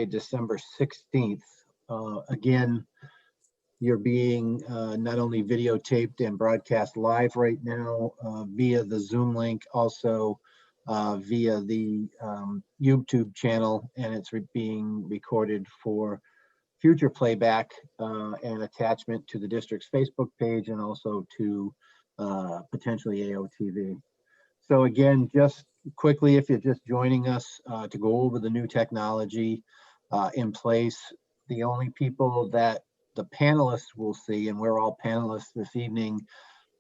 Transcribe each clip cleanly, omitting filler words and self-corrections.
December 16th. Again, you're being not only videotaped and broadcast live right now via the Zoom link, also via the YouTube channel, and it's being recorded for future playback and attachment to the district's Facebook page and also to potentially AOTV. So again, just quickly, if you're just joining us to go over the new technology in place, the only people that the panelists will see, and we're all panelists this evening,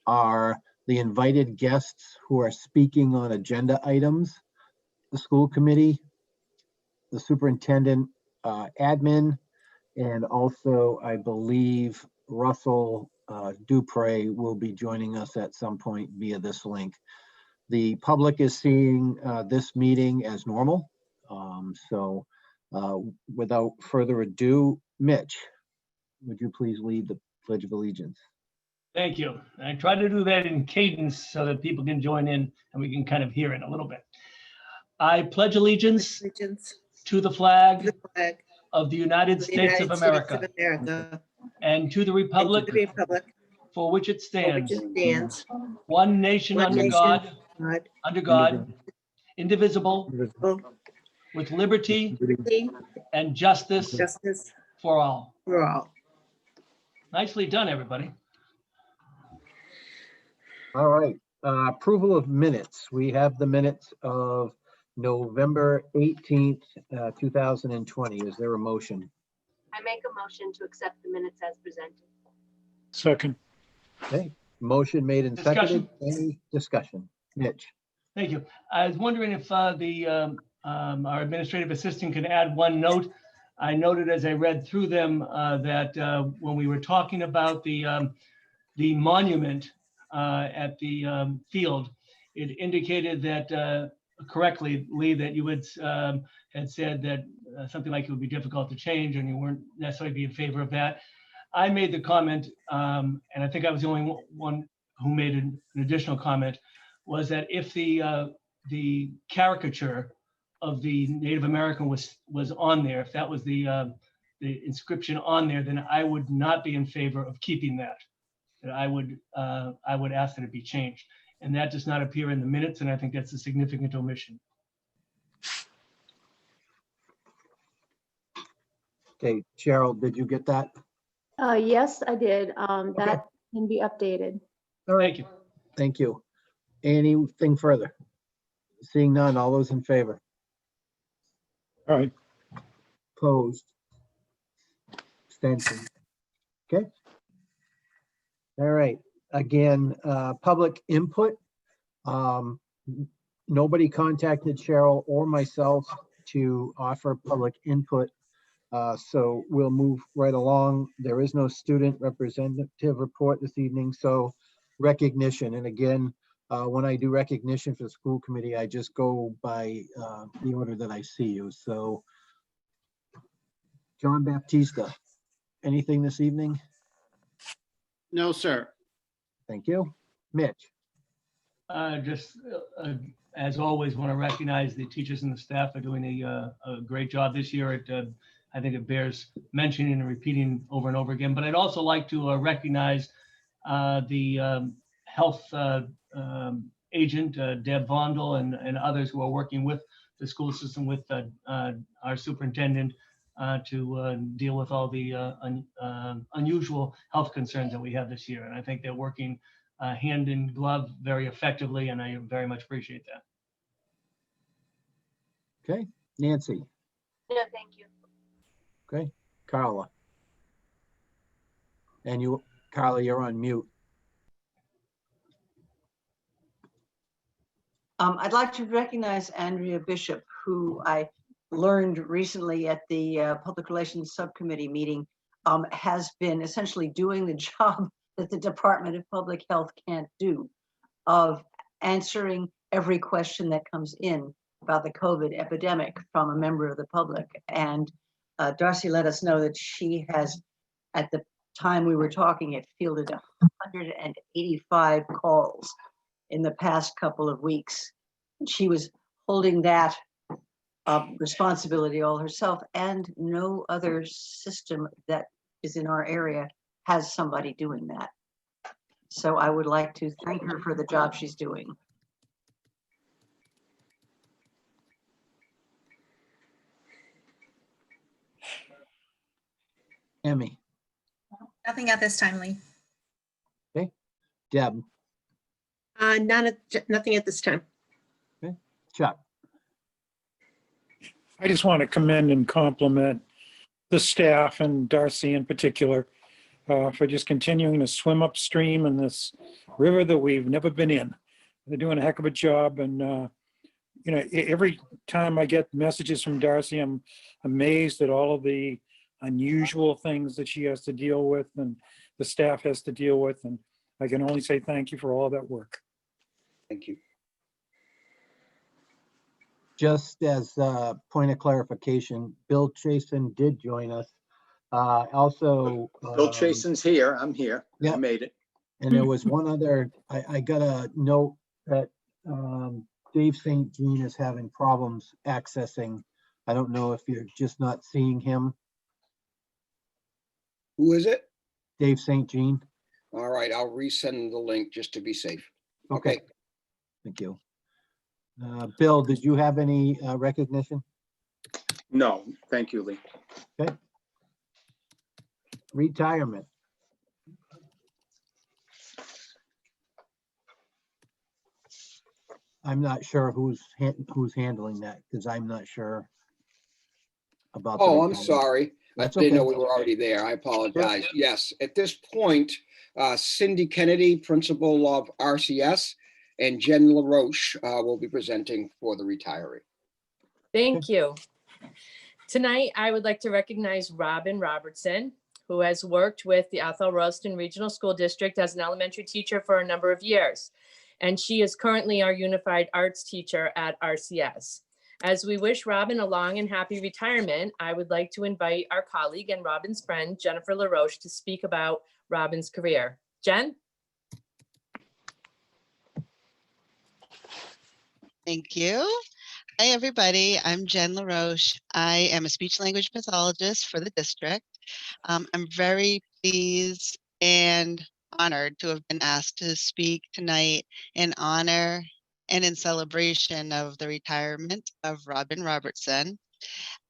are the invited guests who are speaking on agenda items, the school committee, the superintendent, admin, and also I believe Russell Dupre will be joining us at some point via this link. The public is seeing this meeting as normal. So without further ado, Mitch, would you please lead the Pledge of Allegiance? Thank you. I try to do that in cadence so that people can join in and we can kind of hear it a little bit. I pledge allegiance to the flag of the United States of America and to the republic for which it stands, one nation under God, indivisible, with liberty and justice for all. Nicely done, everybody. All right, approval of minutes. We have the minutes of November 18th, 2020. Is there a motion? I make a motion to accept the minutes as presented. Second. Okay, motion made and seconded. Any discussion? Mitch? Thank you. I was wondering if our administrative assistant can add one note. I noted as I read through them that when we were talking about the monument at the field, it indicated that correctly, Lee, that you had said that something like it would be difficult to change and you weren't necessarily be in favor of that. I made the comment, and I think I was the only one who made an additional comment, was that if the caricature of the Native American was on there, if that was the inscription on there, then I would not be in favor of keeping that. That I would ask that it be changed. And that does not appear in the minutes, and I think that's a significant omission. Okay, Cheryl, did you get that? Yes, I did. Okay. That can be updated. All right, Thank you. thank you. Anything further? Seeing none, all those in favor? All right. Opposed? Abstention? Okay. All right, again, public input. Nobody contacted Cheryl or myself to offer public input. So we'll move right along. There is no student representative report this evening, so recognition. And again, when I do recognition for the school committee, I just go by the order that I see you. So John Baptista, anything this evening? No, sir. Thank you. Mitch? Just as always, want to recognize the teachers and the staff are doing a great job this year. I think it bears mentioning and repeating over and over again. But I'd also like to recognize the health agent, Deb Vondel, and others who are working with the school system, with our superintendent, to deal with all the unusual health concerns that we have this year. And I think they're working hand in glove very effectively, and I very much appreciate that. Okay, Nancy? No, thank you. Okay, Carla? And you, Carla, you're on mute. I'd like to recognize Andrea Bishop, who I learned recently at the Public Relations Subcommittee meeting, has been essentially doing the job that the Department of Public Health can't do, of answering every question that comes in about the COVID epidemic from a member of the public. And Darcy let us know that she has, at the time we were talking, it fielded 185 calls in the past couple of weeks. She was holding that responsibility all herself, and no other system that is in our area has somebody doing that. So I would like to thank her for the job she's doing. Emmy, Nothing at this time, Lee. Deb, Nothing at this time. Chuck. I just want to commend and compliment the staff and Darcy in particular for just continuing to swim upstream in this river that we've never been in. They're doing a heck of a job, and every time I get messages from Darcy, I'm amazed at all of the unusual things that she has to deal with and the staff has to deal with, and I can only say thank you for all that work. Thank you. Just as a point of clarification, Bill Chasen did join us. Also. Bill Chasen's here. I'm here. Yeah. I made it. And there was one other, I got a note that Dave St. Jean is having problems accessing. I don't know if you're just not seeing him. Who is it? Dave St. Jean. All right, I'll resend the link just to be safe. Okay. Thank you. Bill, did you have any recognition? No, thank you, Lee. Okay. Retirement. I'm not sure who's handling that, because I'm not sure about. the Oh, I'm retirement. sorry. I That's didn't know okay. we were already there. I apologize. Yes, at this point, Cindy Kennedy, principal of RCS, and Jen LaRoche will be presenting for the retiree. Thank you. Tonight, I would like to recognize Robin Robertson, who has worked with the Athol-Royalston Regional School District as an elementary teacher for a number of years. And she is currently our Unified Arts teacher at RCS. As we wish Robin a long and happy retirement, I would like to invite our colleague and Robin's friend, Jennifer LaRoche, to speak about Robin's career. Jen? Thank you. Hi, everybody. I'm Jen LaRoche. I am a speech language pathologist for the district. I'm very pleased and honored to have been asked to speak tonight in honor and in celebration of the retirement of Robin Robertson.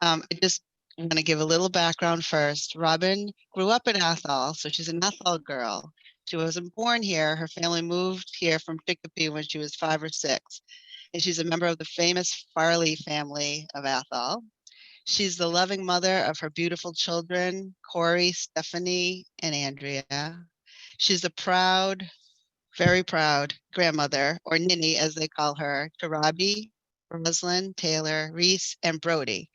I just want to give a little background first. Robin grew up in Athol, so she's an Athol girl. She wasn't born here. Her family moved here from Chicopee when she was 5 or 6. And she's a member of the famous Farley family of Athol. She's the loving mother of her beautiful children, Corey, Stephanie, and Andrea. She's a proud, very proud grandmother, or Ninny as they call her, to Robbie, Rosalind, Taylor, Reese, and Brody,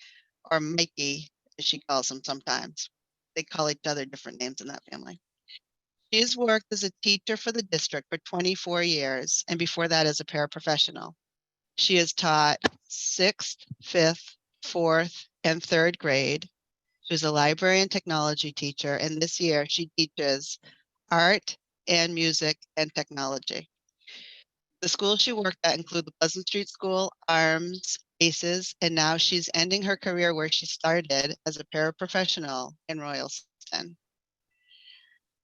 or Mikey, as she calls him sometimes. They call each other different names in that family. She's worked as a teacher for the district for 24 years, and before that as a paraprofessional. She has taught 6th, 5th, 4th, and 3rd grade. She was a library and technology teacher, and this year she teaches art and music and technology. The schools she worked at include the Pleasant Street School, ARMS, ACES, and now she's ending her career where she started as a paraprofessional in Royalston.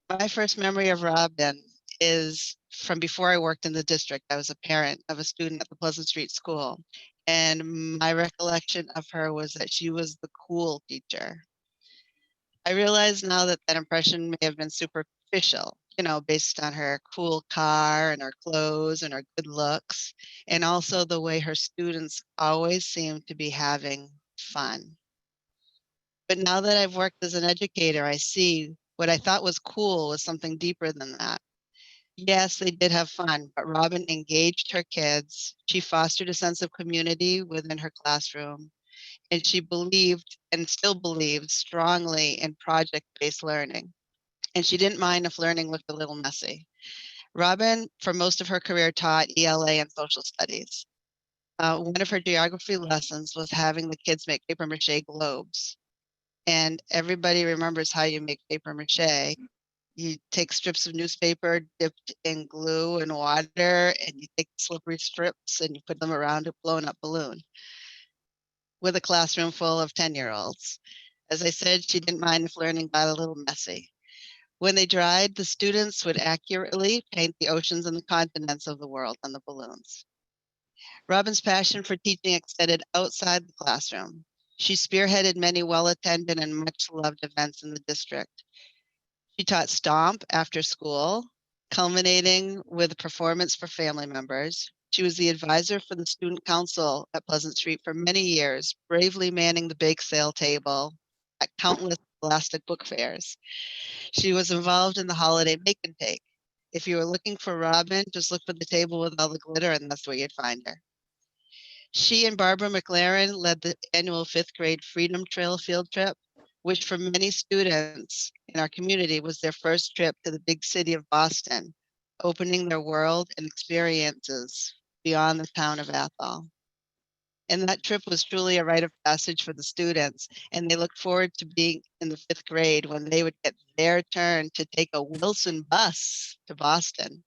My first memory of Robin is from before I worked in the district. I was a parent of a student at the Pleasant Street School. And my recollection of her was that she was the cool teacher. I realize now that that impression may have been superficial, based on her cool car and her clothes and her good looks, and also the way her students always seemed to be having fun. But now that I've worked as an educator, I see what I thought was cool was something deeper than that. Yes, they did have fun, but Robin engaged her kids. She fostered a sense of community within her classroom, and she believed and still believes strongly in project-based learning. And she didn't mind if learning looked a little messy. Robin, for most of her career, taught ELA and social studies. One of her geography lessons was having the kids make paper mache globes. And everybody remembers how you make paper mache. You take strips of newspaper dipped in glue and water, and you take slippery strips and you put them around a blown up balloon. with a classroom full of 10-year-olds. As I said, she didn't mind if learning got a little messy. When they dried, the students would accurately paint the oceans and the continents of the world on the balloons. Robin's passion for teaching extended outside the classroom. She spearheaded many well-attended and much-loved events in the district. She taught Stomp after school, culminating with a performance for family members. She was the advisor for the student council at Pleasant Street for many years, bravely manning the bake sale table at countless Scholastic book fairs. She was involved in the holiday make and take. If you were looking for Robin, just look for the table with all the glitter and that's where you'd find her. She and Barbara McLaren led the annual 5th grade Freedom Trail field trip, which for many students in our community was their first trip to the big city of Boston, opening their world and experiences beyond the town of Athol. And that trip was truly a rite of passage for the students, and they looked forward to being in the 5th grade when they would get their turn to take a Wilson bus to Boston.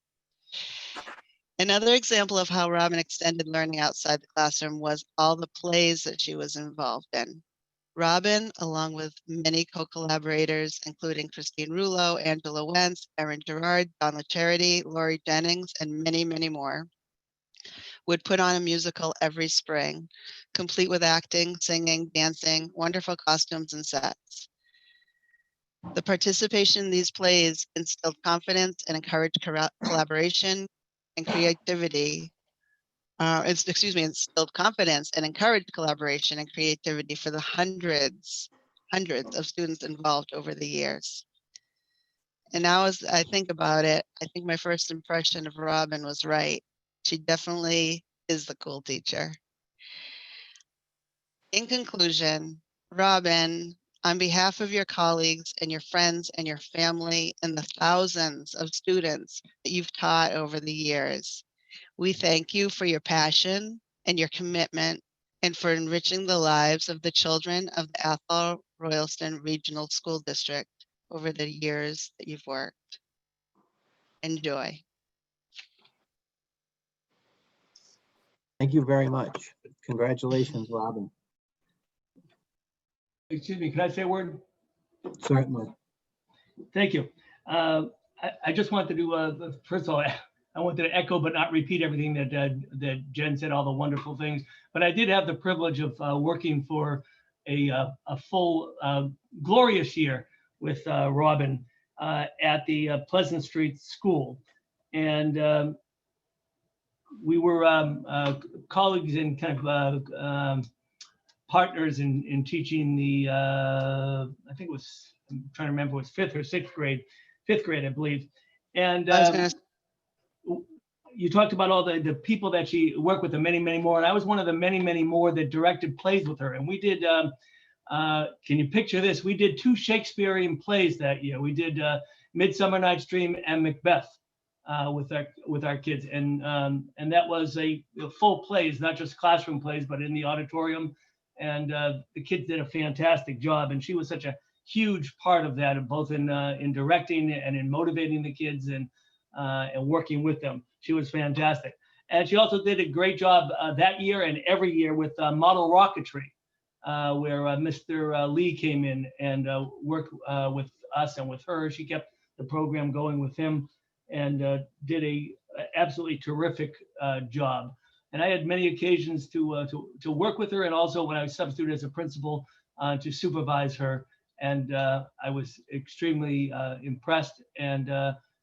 Another example of how Robin extended learning outside the classroom was all the plays that she was involved in. Robin, along with many co-collaborators, including Christine Rulo, Angela Wentz, Erin Gerard, Donna Charity, Lori Jennings, and many, many more, would put on a musical every spring, complete with acting, singing, dancing, wonderful costumes, and sets. The participation in these plays instilled confidence and encouraged collaboration and creativity. Instilled confidence and encouraged collaboration and creativity for the hundreds of students involved over the years. And now as I think about it, I think my first impression of Robin was right. She definitely is the cool teacher. In conclusion, Robin, on behalf of your colleagues and your friends and your family and the thousands of students that you've taught over the years, we thank you for your passion and your commitment and for enriching the lives of the children of the Athol-Royalston Regional School District over the years that you've worked. Enjoy. Thank you very much. Congratulations, Robin. Excuse me, can I say a word? Certainly. Thank you. I just wanted to, first of all, I wanted to echo but not repeat everything that Jen said, all the wonderful things. But I did have the privilege of working for a full glorious year with Robin at the Pleasant Street School. And we were colleagues and kind of partners in teaching the, I think it was, I'm trying to remember, it was 5th or 6th grade, 5th grade, I believe. And you talked about all the people that she worked with, and many, many more. And I was one of the many, many more that directed plays with her. And we did, can you picture this? We did 2 Shakespearean plays that year. We did Midsummer Night's Dream and Macbeth with our kids. And that was a full plays, not just classroom plays, but in the auditorium. And the kids did a fantastic job. And she was such a huge part of that, both in directing and in motivating the kids and working with them. She was fantastic. And she also did a great job that year and every year with model rocketry, where Mr. Lee came in and worked with us and with her. She kept the program going with him and did a absolutely terrific job. And I had many occasions to work with her, and also when I was substitute as a principal to supervise her. And I was extremely impressed. And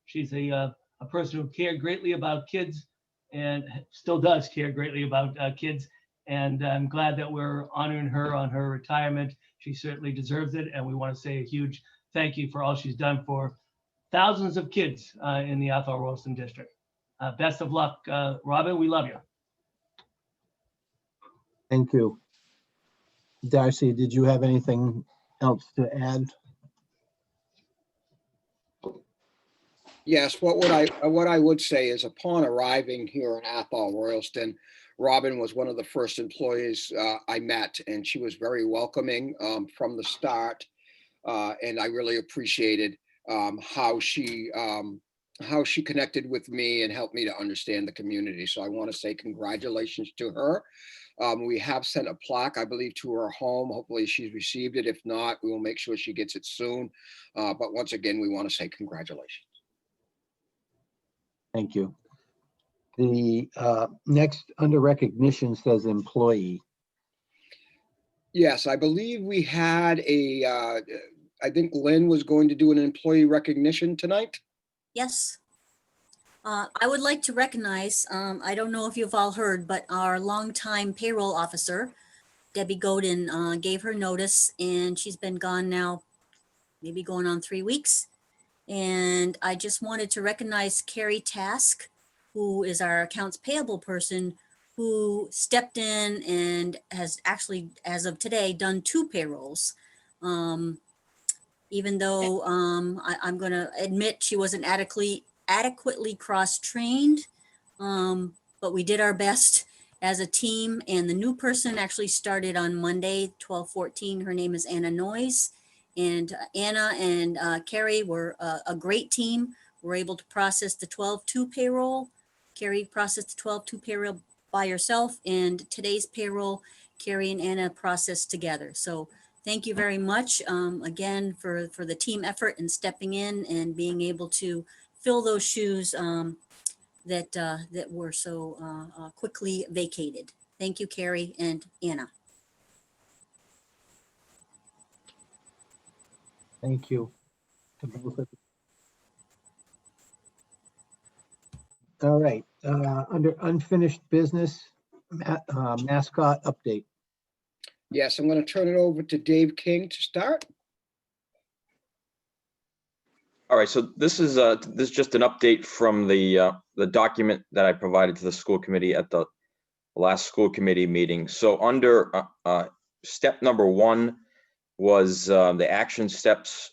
she's a person who cared greatly about kids and still does care greatly about kids. And I'm glad that we're honoring her on her retirement. She certainly deserves it. And we want to say a huge thank you for all she's done for thousands of kids in the Athol-Royalston district. Best of luck, Robin. We love you. Thank you. Darcy, did you have anything else to add? Yes, what I would say is upon arriving here in Athol-Royalston, Robin was one of the first employees I met, and she was very welcoming from the start. And I really appreciated how she how she connected with me and helped me to understand the community. So I want to say congratulations to her. We have sent a plaque, I believe, to her home. Hopefully she's received it. If not, we will make sure she gets it soon. But once again, we want to say congratulations. Thank you. The next under recognition says employee. Yes, I believe we had I think Lynn was going to do an employee recognition tonight. Yes. I would like to recognize, I don't know if you've all heard, but our longtime payroll officer, Debbie Godin, gave her notice and she's been gone now, maybe going on 3 weeks. And I just wanted to recognize Carrie Task, who is our accounts payable person, who stepped in and has actually, as of today, done 2 payrolls. Even though I'm going to admit she wasn't adequately cross-trained, but we did our best as a team. And the new person actually started on Monday, 12/14. Her name is Anna Noyes. And Anna and Carrie were a great team. We're able to process the 12/2 payroll. Carrie processed the 12/2 payroll by herself, and today's payroll, Carrie and Anna processed together. So thank you very much again for the team effort and stepping in and being able to fill those shoes that were so quickly vacated. Thank you, Carrie and Anna. Thank you to both of you. All right, under unfinished business, mascot update. Yes, I'm going to turn it over to Dave King to start. All right, so this is just an update from the document that I provided to the school committee at the last school committee meeting. So under step number 1 was the action steps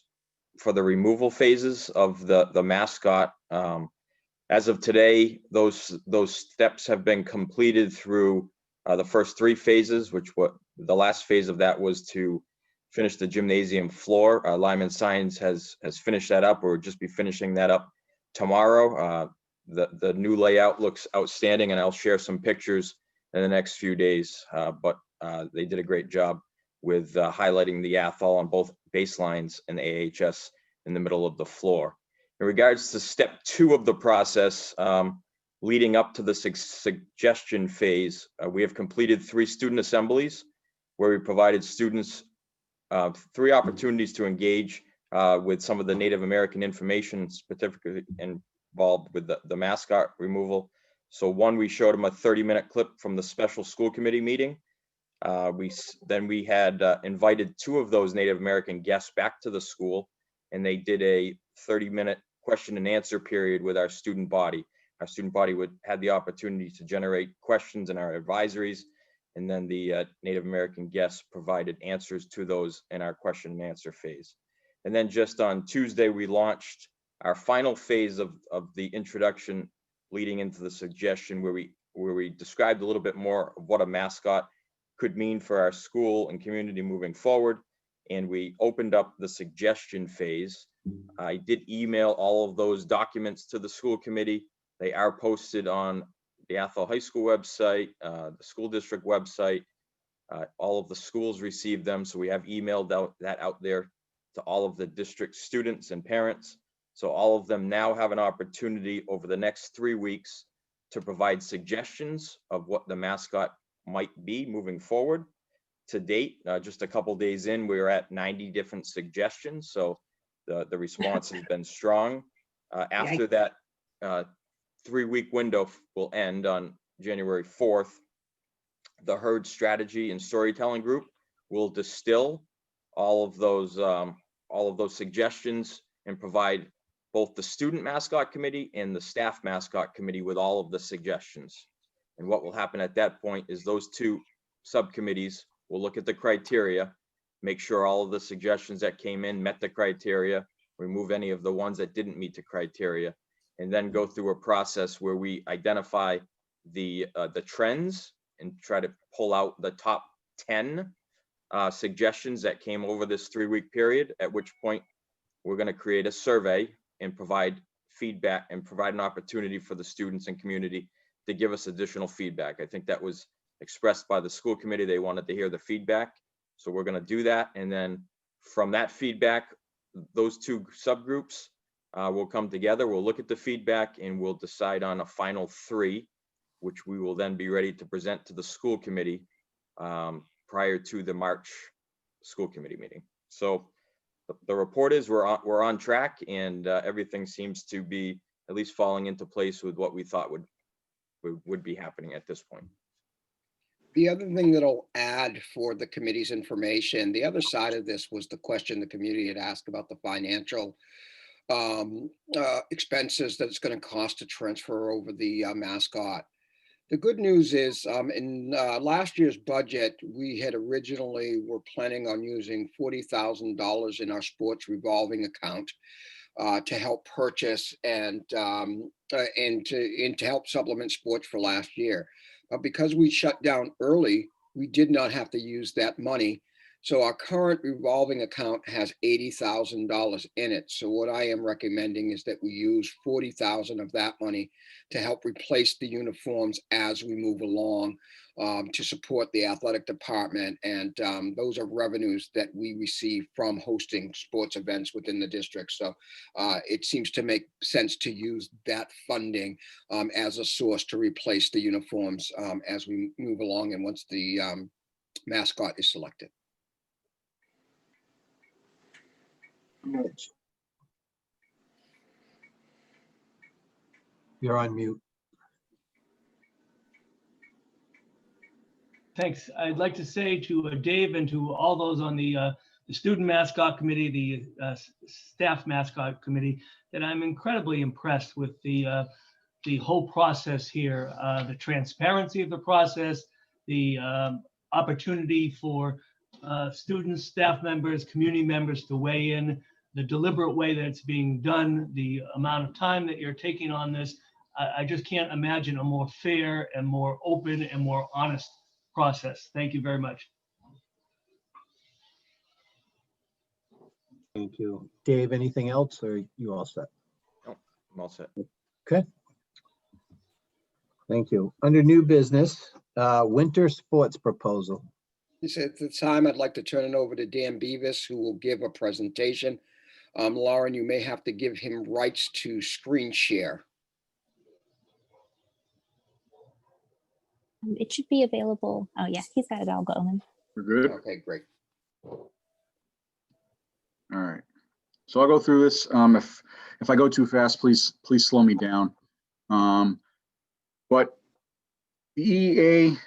for the removal phases of the mascot. As of today, those steps have been completed through the first 3 phases, which the last phase of that was to finish the gymnasium floor. Lyman Signs has finished that up, or will just be finishing that up tomorrow. The new layout looks outstanding, and I'll share some pictures in the next few days. But they did a great job with highlighting the Athol on both baselines and AHS in the middle of the floor. In regards to step 2 of the process, leading up to the suggestion phase, we have completed 3 student assemblies where we provided students 3 opportunities to engage with some of the Native American information specifically involved with the mascot removal. So one, we showed them a 30-minute clip from the special school committee meeting. We had invited 2 of those Native American guests back to the school, and they did a 30-minute question and answer period with our student body. Our student body had the opportunity to generate questions in our advisories, and then the Native American guests provided answers to those in our question and answer phase. And then just on Tuesday, we launched our final phase of the introduction leading into the suggestion, where we described a little bit more of what a mascot could mean for our school and community moving forward. And we opened up the suggestion phase. I did email all of those documents to the school committee. They are posted on the Athol High School website, the school district website. All of the schools received them, so we have emailed that out there to all of the district students and parents. So all of them now have an opportunity over the next 3 weeks to provide suggestions of what the mascot might be moving forward. To date, just a couple days in, we're at 90 different suggestions, so the response has been strong. After that 3-week window will end on January 4th, the Herd Strategy and Storytelling Group will distill all of those suggestions and provide both the student mascot committee and the staff mascot committee with all of the suggestions. And what will happen at that point is those 2 subcommittees will look at the criteria, make sure all of the suggestions that came in met the criteria, remove any of the ones that didn't meet the criteria, and then go through a process where we identify the trends and try to pull out the top 10 suggestions that came over this 3-week period, at which point we're going to create a survey and provide feedback and provide an opportunity for the students and community to give us additional feedback. I think that was expressed by the school committee. They wanted to hear the feedback. So we're going to do that. And then from that feedback, those two subgroups will come together. We'll look at the feedback and we'll decide on a final 3, which we will then be ready to present to the school committee prior to the March school committee meeting. So the report is we're on track, and everything seems to be at least falling into place with what we thought would be happening at this point. The other thing that I'll add for the committee's information, the other side of this was the question the community had asked about the financial expenses that it's going to cost to transfer over the mascot. The good news is in last year's budget, we had originally were planning on using $40,000 in our sports revolving account to help purchase and to help supplement sports for last year. But because we shut down early, we did not have to use that money. So our current revolving account has $80,000 in it. So what I am recommending is that we use $40,000 of that money to help replace the uniforms as we move along to support the athletic department. And those are revenues that we receive from hosting sports events within the district. So it seems to make sense to use that funding as a source to replace the uniforms as we move along and once the mascot is selected. Mitch. You're on mute. Thanks. I'd like to say to Dave and to all those on the student mascot committee, the staff mascot committee, that I'm incredibly impressed with the whole process here, the transparency of the process, the opportunity for students, staff members, community members to weigh in, the deliberate way that it's being done, the amount of time that you're taking on this. I just can't imagine a more fair and more open and more honest process. Thank you very much. Thank you. Dave, anything else, or you all set? No, I'm all set. Okay. Thank you. Under new business, winter sports proposal. At the time, I'd like to turn it over to Dan Beavis, who will give a presentation. Lauren, you may have to give him rights to screen share. It should be available. Oh yeah, he's got it all going. We're good. Okay, great. All right. So I'll go through this. If I go too fast, please slow me down. But the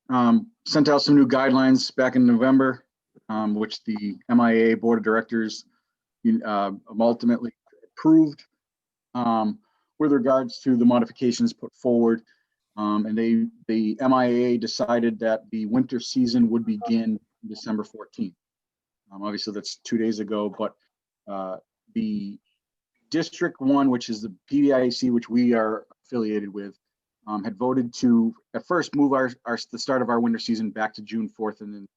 EEA sent out some new guidelines back in November, which the MIA Board of Directors ultimately approved with regards to the modifications put forward. And the MIA decided that the winter season would begin December 14th. Obviously, that's 2 days ago, but the District 1, which is the PBIAC, which we are affiliated with, had voted to at first move the start of our winter season back to June 4th, and then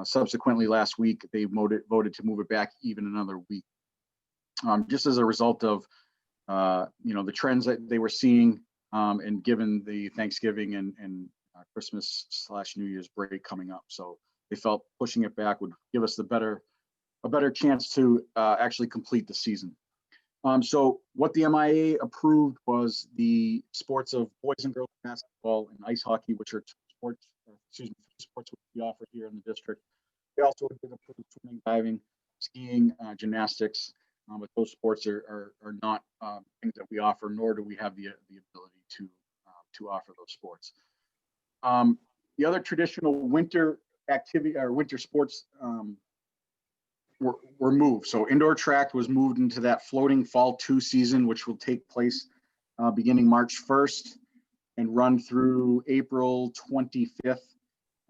subsequently last week they voted to move it back even another week, just as a result of the trends that they were seeing, and given the Thanksgiving and Christmas/New Year's break coming up. So they felt pushing it back would give us a better chance to actually complete the season. So what the MIA approved was the sports of boys and girls basketball and ice hockey, which are sports which we offer here in the district. We also did approve swimming, diving, skiing, gymnastics, but those sports are not things that we offer, nor do we have the ability to offer those sports. The other traditional winter activity or winter sports were moved. So indoor track was moved into that floating fall 2 season, which will take place beginning March 1st and run through April 25th.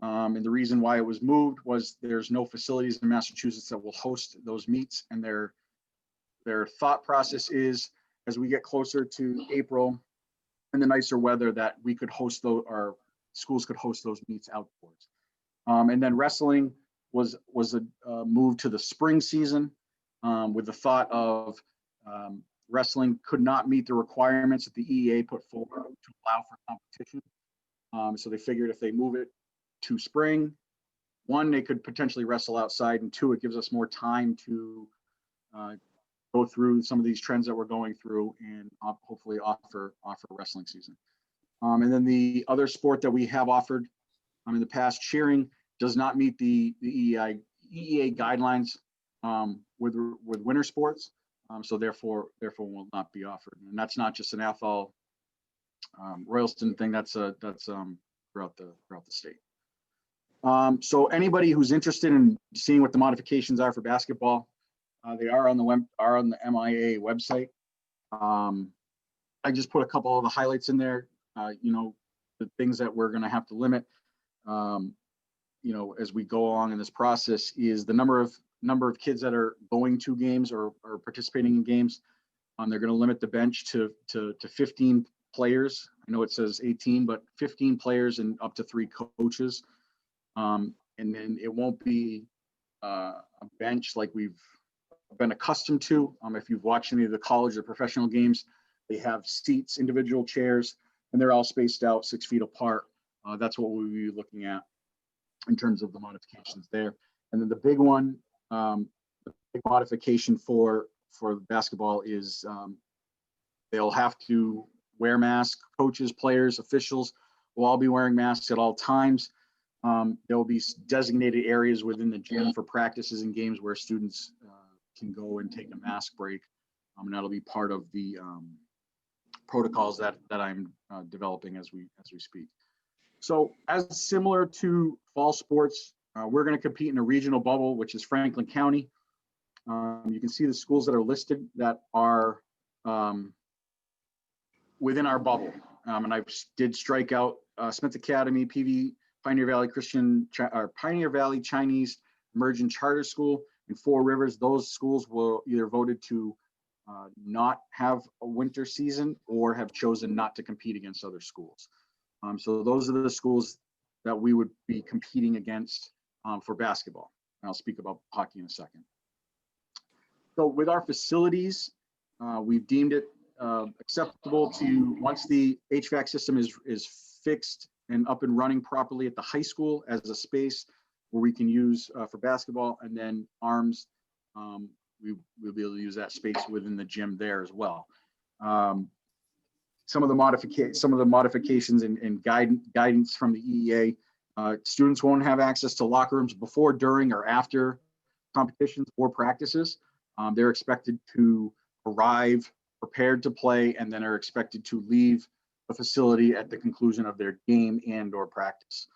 And the reason why it was moved was there's no facilities in Massachusetts that will host those meets, and their thought process is as we get closer to April and the nicer weather that we could host our schools could host those meets outdoors. And then wrestling was a move to the spring season with the thought of wrestling could not meet the requirements that the EEA put forward to allow for competition. So they figured if they move it to spring, one, they could potentially wrestle outside, and two, it gives us more time to go through some of these trends that we're going through and hopefully offer a wrestling season. And then the other sport that we have offered in the past, cheering, does not meet the EEA guidelines with winter sports. So therefore will not be offered. And that's not just an Athol-Royalston thing. That's throughout the state. So anybody who's interested in seeing what the modifications are for basketball, they are on the MIA website. I just put a couple of the highlights in there. The things that we're going to have to limit, as we go along in this process, is the number of kids that are going to games or participating in games. They're going to limit the bench to 15 players. I know it says 18, but 15 players and up to 3 coaches. And then it won't be a bench like we've been accustomed to. If you've watched any of the college or professional games, they have seats, individual chairs, and they're all spaced out 6 feet apart. That's what we'll be looking at in terms of the modifications there. And then the big one, the big modification for basketball is they'll have to wear masks. Coaches, players, officials will all be wearing masks at all times. There will be designated areas within the gym for practices and games where students can go and take a mask break. And that'll be part of the protocols that I'm developing as we speak. So as similar to fall sports, we're going to compete in a regional bubble, which is Franklin County. You can see the schools that are listed that are within our bubble. And I did strike out Smith Academy, PV, Pioneer Valley Pioneer Valley Chinese Immersion Charter School, and Four Rivers. Those schools will either voted to not have a winter season or have chosen not to compete against other schools. So those are the schools that we would be competing against for basketball. And I'll speak about hockey in a second. So with our facilities, we've deemed it acceptable to, once the HVAC system is fixed and up and running properly at the high school as a space where we can use for basketball, and then arms, we'll be able to use that space within the gym there as well. Some of the modifications and guidance from the EEA, students won't have access to locker rooms before, during, or after competitions or practices. They're expected to arrive prepared to play, and then are expected to leave the facility at the conclusion of their game and or practice,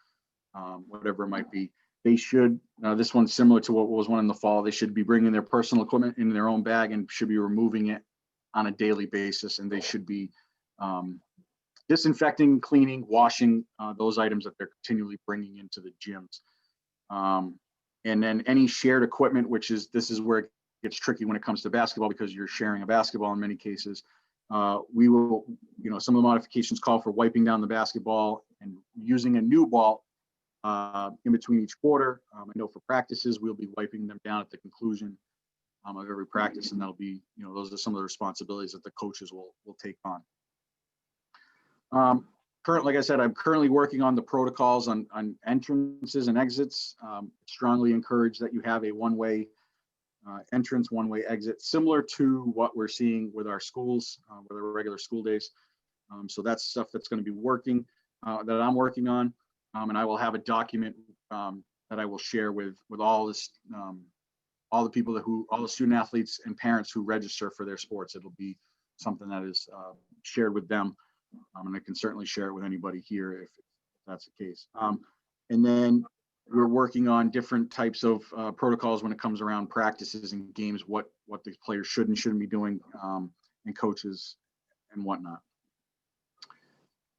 whatever it might be. They should, this one's similar to what was one in the fall, they should be bringing their personal equipment in their own bag and should be removing it on a daily basis. And they should be disinfecting, cleaning, washing those items that they're continually bringing into the gyms. And then any shared equipment, this is where it gets tricky when it comes to basketball, because you're sharing a basketball in many cases. We will, some of the modifications call for wiping down the basketball and using a new ball in between each quarter. I know for practices, we'll be wiping them down at the conclusion of every practice, and that'll be, those are some of the responsibilities that the coaches will take on. Like I said, I'm currently working on the protocols on entrances and exits. Strongly encourage that you have a one-way entrance, one-way exit, similar to what we're seeing with our schools, with our regular school days. So that's stuff that's going to be working, that I'm working on. And I will have a document that I will share with all this, all the people all the student athletes and parents who register for their sports. It'll be something that is shared with them. And I can certainly share it with anybody here if that's the case. And then we're working on different types of protocols when it comes around practices and games, what the players should and shouldn't be doing, and coaches and whatnot.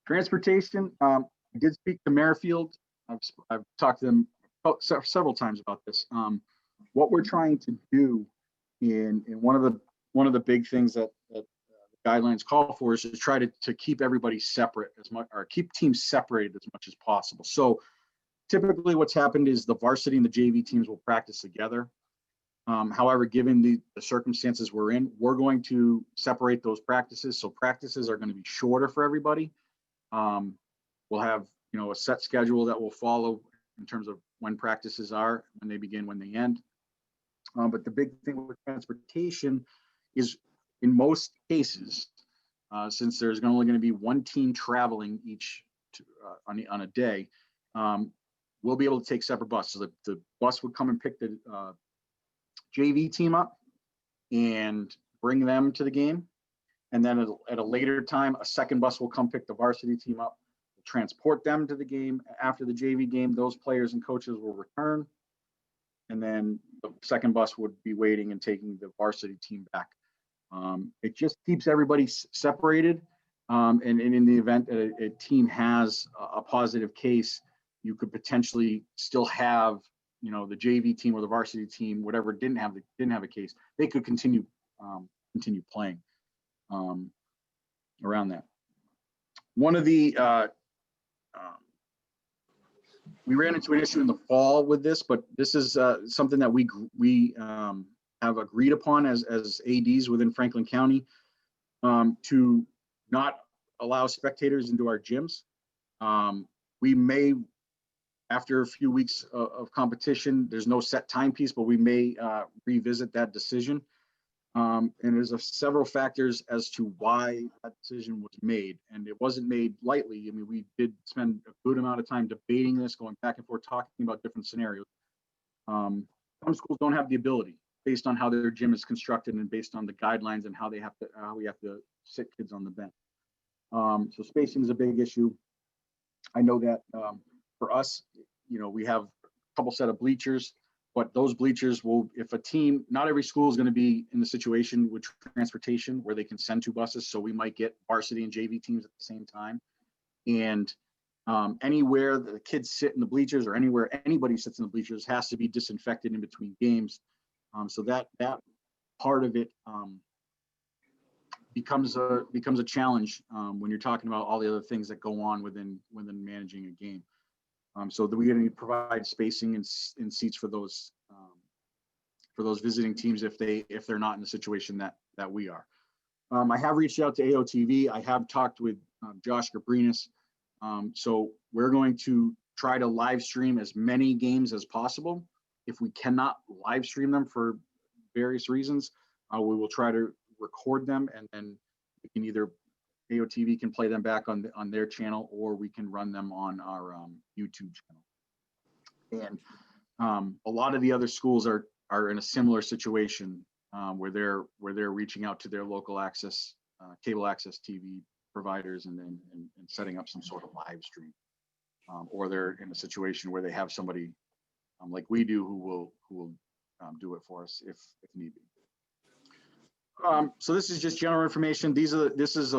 Transportation, I did speak to Merrifield. I've talked to them several times about this. What we're trying to do in one of the big things that guidelines call for is to try to keep everybody separate as much, or keep teams separated as much as possible. So typically what's happened is the varsity and the JV teams will practice together. However, given the circumstances we're in, we're going to separate those practices. So practices are going to be shorter for everybody. We'll have, a set schedule that will follow in terms of when practices are, when they begin, when they end. But the big thing with transportation is, in most cases, since there's only going to be one team traveling each on a day, we'll be able to take separate buses. So the bus would come and pick the JV team up and bring them to the game. And then at a later time, a second bus will come pick the varsity team up, transport them to the game. After the JV game, those players and coaches will return. And then the second bus would be waiting and taking the varsity team back. It just keeps everybody separated. And in the event that a team has a positive case, you could potentially still have, the JV team or the varsity team, whatever didn't have a case, they could continue playing around that. One of the we ran into an issue in the fall with this, but this is something that we have agreed upon as ADs within Franklin County, to not allow spectators into our gyms. We may, after a few weeks of competition, there's no set timepiece, but we may revisit that decision. And there's several factors as to why that decision was made, and it wasn't made lightly. I mean, we did spend a good amount of time debating this, going back and forth, talking about different scenarios. Some schools don't have the ability, based on how their gym is constructed and based on the guidelines and how we have to sit kids on the bench. So spacing is a big issue. I know that for us, we have a couple set of bleachers. But those bleachers will, if a team, not every school is going to be in the situation with transportation where they can send two buses. So we might get varsity and JV teams at the same time. And anywhere the kids sit in the bleachers or anywhere anybody sits in the bleachers has to be disinfected in between games. So that part of it becomes a challenge when you're talking about all the other things that go on within managing a game. So that we're going to provide spacing and seats for those visiting teams if they're not in the situation that we are. I have reached out to AOTV. I have talked with Josh Gabrinas. So we're going to try to live stream as many games as possible. If we cannot live stream them for various reasons, we will try to record them, and then we can either AOTV can play them back on their channel, or we can run them on our YouTube channel. And a lot of the other schools are in a similar situation where they're reaching out to their local access, cable access TV providers, and setting up some sort of live stream, or they're in a situation where they have somebody like we do who will do it for us if need be. So this is just general information. This is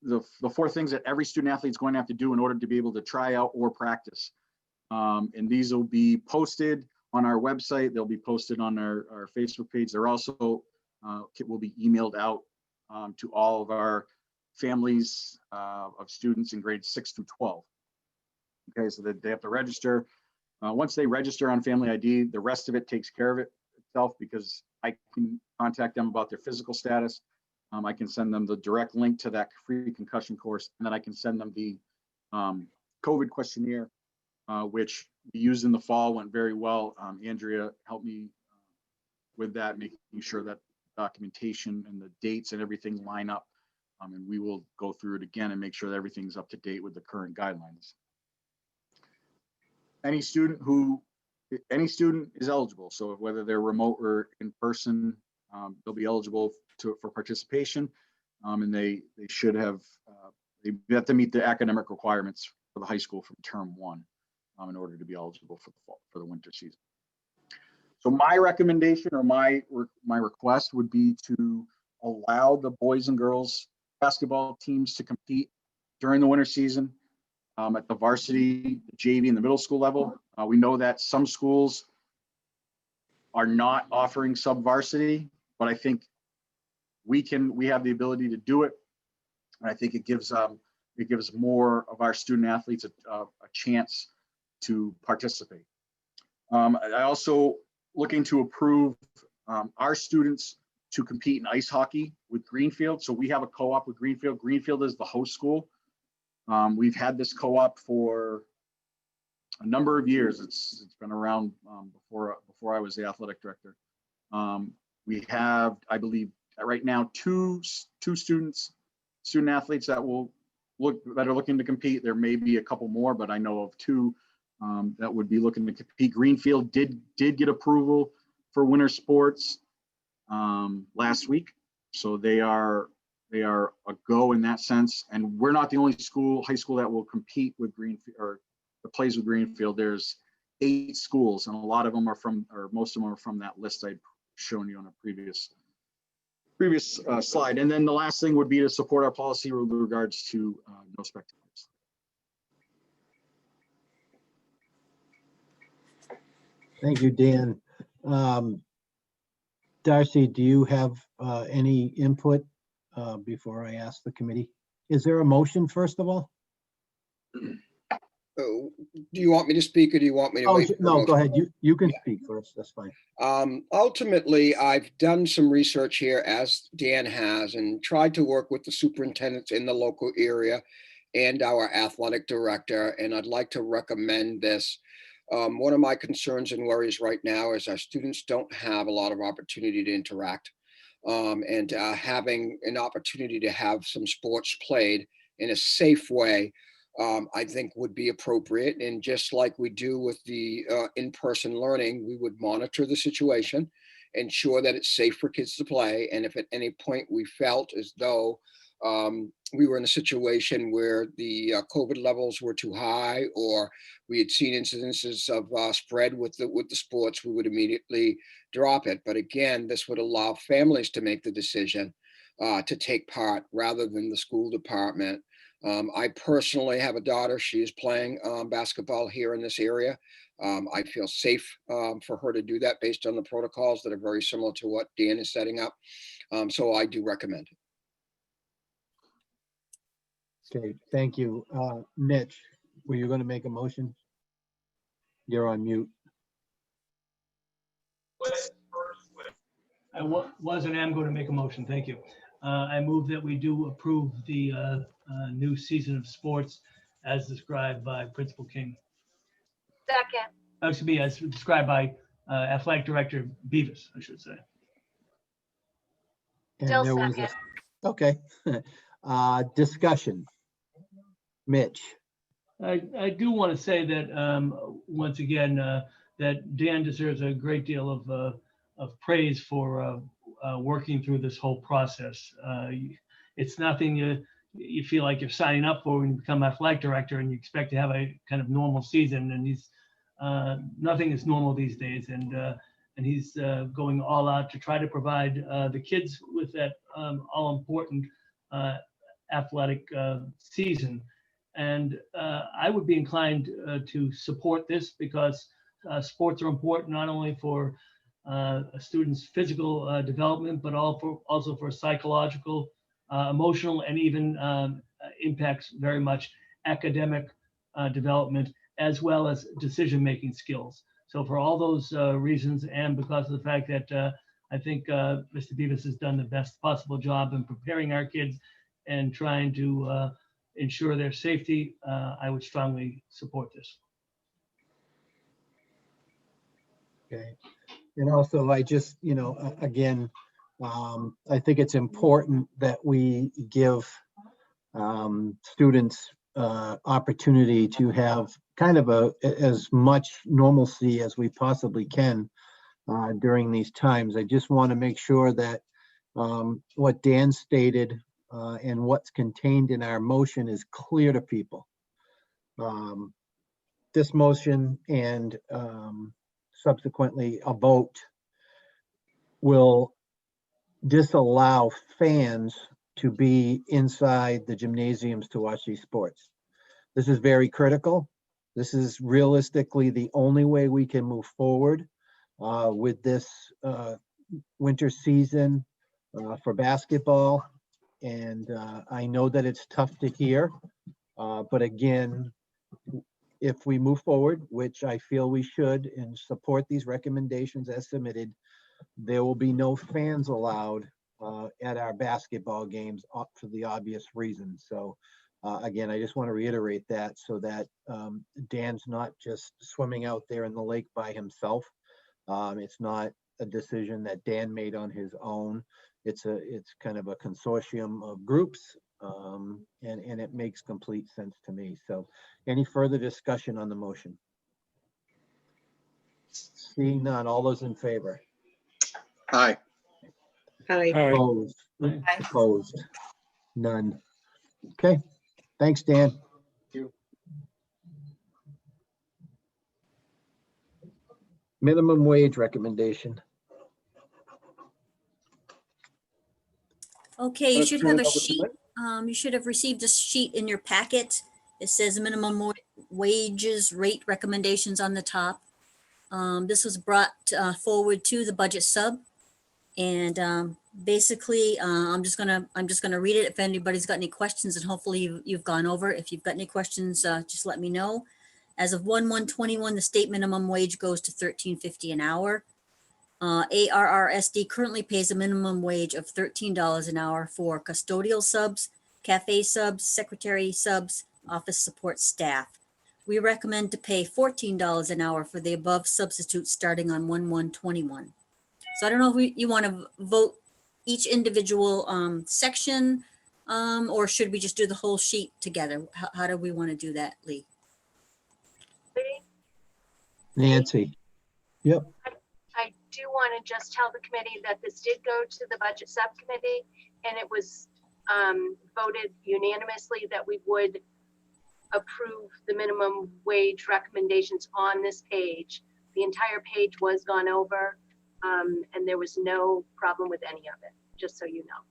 the four things that every student athlete is going to have to do in order to be able to try out or practice. And these will be posted on our website. They'll be posted on our Facebook page. They're also will be emailed out to all of our families of students in grades 6 through 12. Okay, so that they have to register. Once they register on Family ID, the rest of it takes care of itself, because I can contact them about their physical status. I can send them the direct link to that free concussion course, and then I can send them the COVID questionnaire, which we used in the fall, went very well. Andrea helped me with that, making sure that documentation and the dates and everything line up. And we will go through it again and make sure that everything's up to date with the current guidelines. Any student is eligible. So whether they're remote or in person, they'll be eligible for participation, and they should have they have to meet the academic requirements for the high school from term 1 in order to be eligible for the winter season. So my recommendation, or my request, would be to allow the boys and girls basketball teams to compete during the winter season at the varsity, the JV, and the middle school level. We know that some schools are not offering sub-varsity, but I think we have the ability to do it. And I think it gives more of our student athletes a chance to participate. I also looking to approve our students to compete in ice hockey with Greenfield. So we have a co-op with Greenfield. Greenfield is the host school. We've had this co-op for a number of years. It's been around before I was the athletic director. We have, I believe, right now two student athletes that are looking to compete. There may be a couple more, but I know of two that would be looking to compete. Greenfield did get approval for winter sports last week, so they are a go in that sense. And we're not the only high school that will compete with Greenfield or that plays with Greenfield. There's 8 schools, and a lot of them are most of them are from that list I'd shown you on a previous slide. And then the last thing would be to support our policy with regards to no spectators. Thank you, Dan. Darcy, do you have any input before I ask the committee? Is there a motion, first of all? Do you want me to speak or do you want me to wait? No, go ahead. You can speak first. That's fine. Ultimately, I've done some research here, as Dan has, and tried to work with the superintendents in the local area and our athletic director, and I'd like to recommend this. One of my concerns and worries right now is our students don't have a lot of opportunity to interact, and having an opportunity to have some sports played in a safe way, I think would be appropriate. And just like we do with the in-person learning, we would monitor the situation, ensure that it's safe for kids to play. And if at any point we felt as though we were in a situation where the COVID levels were too high, or we had seen incidences of spread with the sports, we would immediately drop it. But again, this would allow families to make the decision to take part rather than the school department. I personally have a daughter. She is playing basketball here in this area. I feel safe for her to do that based on the protocols that are very similar to what Dan is setting up. So I do recommend it. Okay, thank you. Mitch, were you going to make a motion? You're on mute. I was and am going to make a motion. Thank you. I move that we do approve the new season of sports as described by Principal King. Second. Excuse me, as described by Athletic Director Beavis, I should say. And Still there was second. okay. Discussion. Mitch. I do want to say that once again, that Dan deserves a great deal of praise for working through this whole process. It's nothing you feel like you're signing up for when you become athletic director and you expect to have a kind of normal season. And nothing is normal these days. And he's going all out to try to provide the kids with that all important athletic season. And I would be inclined to support this because sports are important not only for a student's physical development, but also for psychological, emotional, and even impacts very much academic development, as well as decision-making skills. So for all those reasons, and because of the fact that I think Mr. Beavis has done the best possible job in preparing our kids and trying to ensure their safety, I would strongly support this. Okay. And also, I just, again, I think it's important that we give students opportunity to have kind of as much normalcy as we possibly can during these times. I just want to make sure that what Dan stated and what's contained in our motion is clear to people. This motion and subsequently a vote will disallow fans to be inside the gymnasiums to watch these sports. This is very critical. This is realistically the only way we can move forward with this winter season for basketball. And I know that it's tough to hear, but again, if we move forward, which I feel we should, and support these recommendations as submitted, There will be no fans allowed at our basketball games for the obvious reason. So again, I just want to reiterate that so that Dan's not just swimming out there in the lake by himself. It's not a decision that Dan made on his own. It's kind of a consortium of groups, and it makes complete sense to me. So any further discussion on the motion? Seeing none, all those in favor? Aye. Hi. All right. Opposed? Opposed? None. Okay, thanks, Dan. Minimum wage recommendation. Okay, you Let's should turn have it a over to sheet. Lynn. You should have received a sheet in your packet. It says minimum wages rate recommendations on the top. This was brought forward to the budget sub. And basically, I'm just gonna read it if anybody's got any questions, and hopefully you've gone over it. If you've got any questions, just let me know. As of 1/1/21, the state minimum wage goes to $13.50 an hour. ARRSD currently pays a minimum wage of $13 an hour for custodial subs, cafe subs, secretary subs, office support staff. We recommend to pay $14 an hour for the above substitutes starting on 1/1/21. So I don't know if you want to vote each individual section, or should we just do the whole sheet together? How do we want to do that, Lee? Nancy. Yep. I do want to just tell the committee that this did go to the budget subcommittee, and it was voted unanimously that we would approve the minimum wage recommendations on this page. The entire page was gone over, and there was no problem with any of it, just so you know.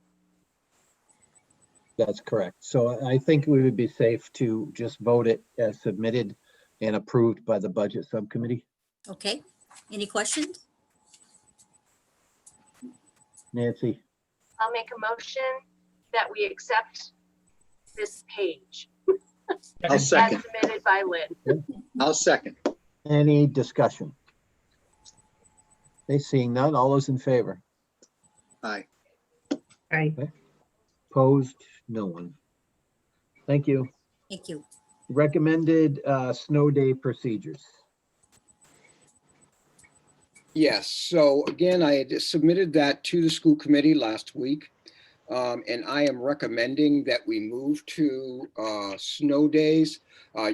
That's correct. So I think we would be safe to just vote it as submitted and approved by the budget subcommittee. Okay, any questions? Nancy, I'll make a motion that we accept this page I'll as second. submitted by Lynn. I'll second. any discussion? Okay, seeing none, all those in favor? Aye. Hi. Opposed? No one. Thank you. Thank you. Recommended snow day procedures. Yes, so again, I had submitted that to the school committee last week. And I am recommending that we move to snow days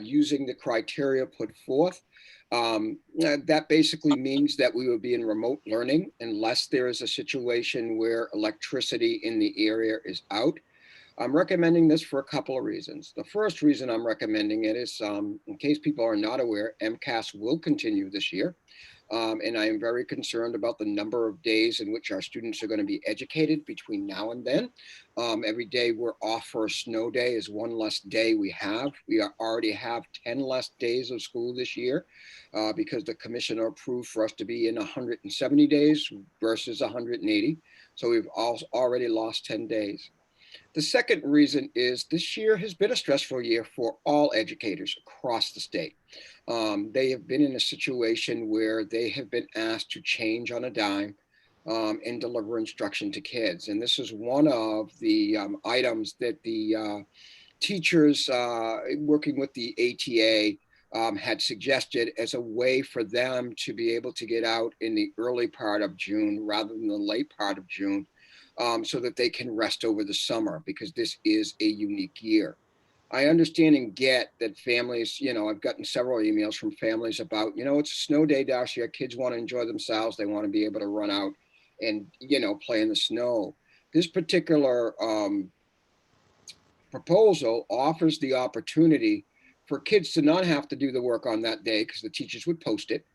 using the criteria put forth. That basically means that we will be in remote learning unless there is a situation where electricity in the area is out. I'm recommending this for a couple of reasons. The first reason I'm recommending it is, in case people are not aware, MCAS will continue this year. And I am very concerned about the number of days in which our students are going to be educated between now and then. Every day we're off for a snow day is one less day we have. We already have 10 less days of school this year because the commissioner approved for us to be in 170 days versus 180. So we've already lost 10 days. The second reason is this year has been a stressful year for all educators across the state. They have been in a situation where they have been asked to change on a dime and deliver instruction to kids. And this is one of the items that the teachers working with the ATA had suggested as a way for them to be able to get out in the early part of June rather than the late part of June. So that they can rest over the summer, because this is a unique year. I understand and get that families, I've gotten several emails from families about, it's a snow day, Darcy, our kids want to enjoy themselves. They want to be able to run out and, play in the snow. This particular proposal offers the opportunity for kids to not have to do the work on that day because the teachers would post it.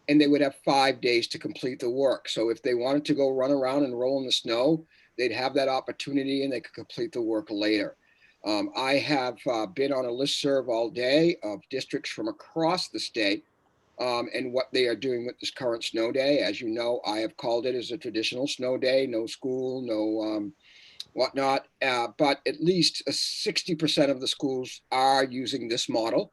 And they would have 5 days to complete the work. So if they wanted to go run around and roll in the snow, they'd have that opportunity and they could complete the work later. I have been on a listserv all day of districts from across the state and what they are doing with this current snow day. As you know, I have called it as a traditional snow day, no school, no whatnot, but at least 60% of the schools are using this model.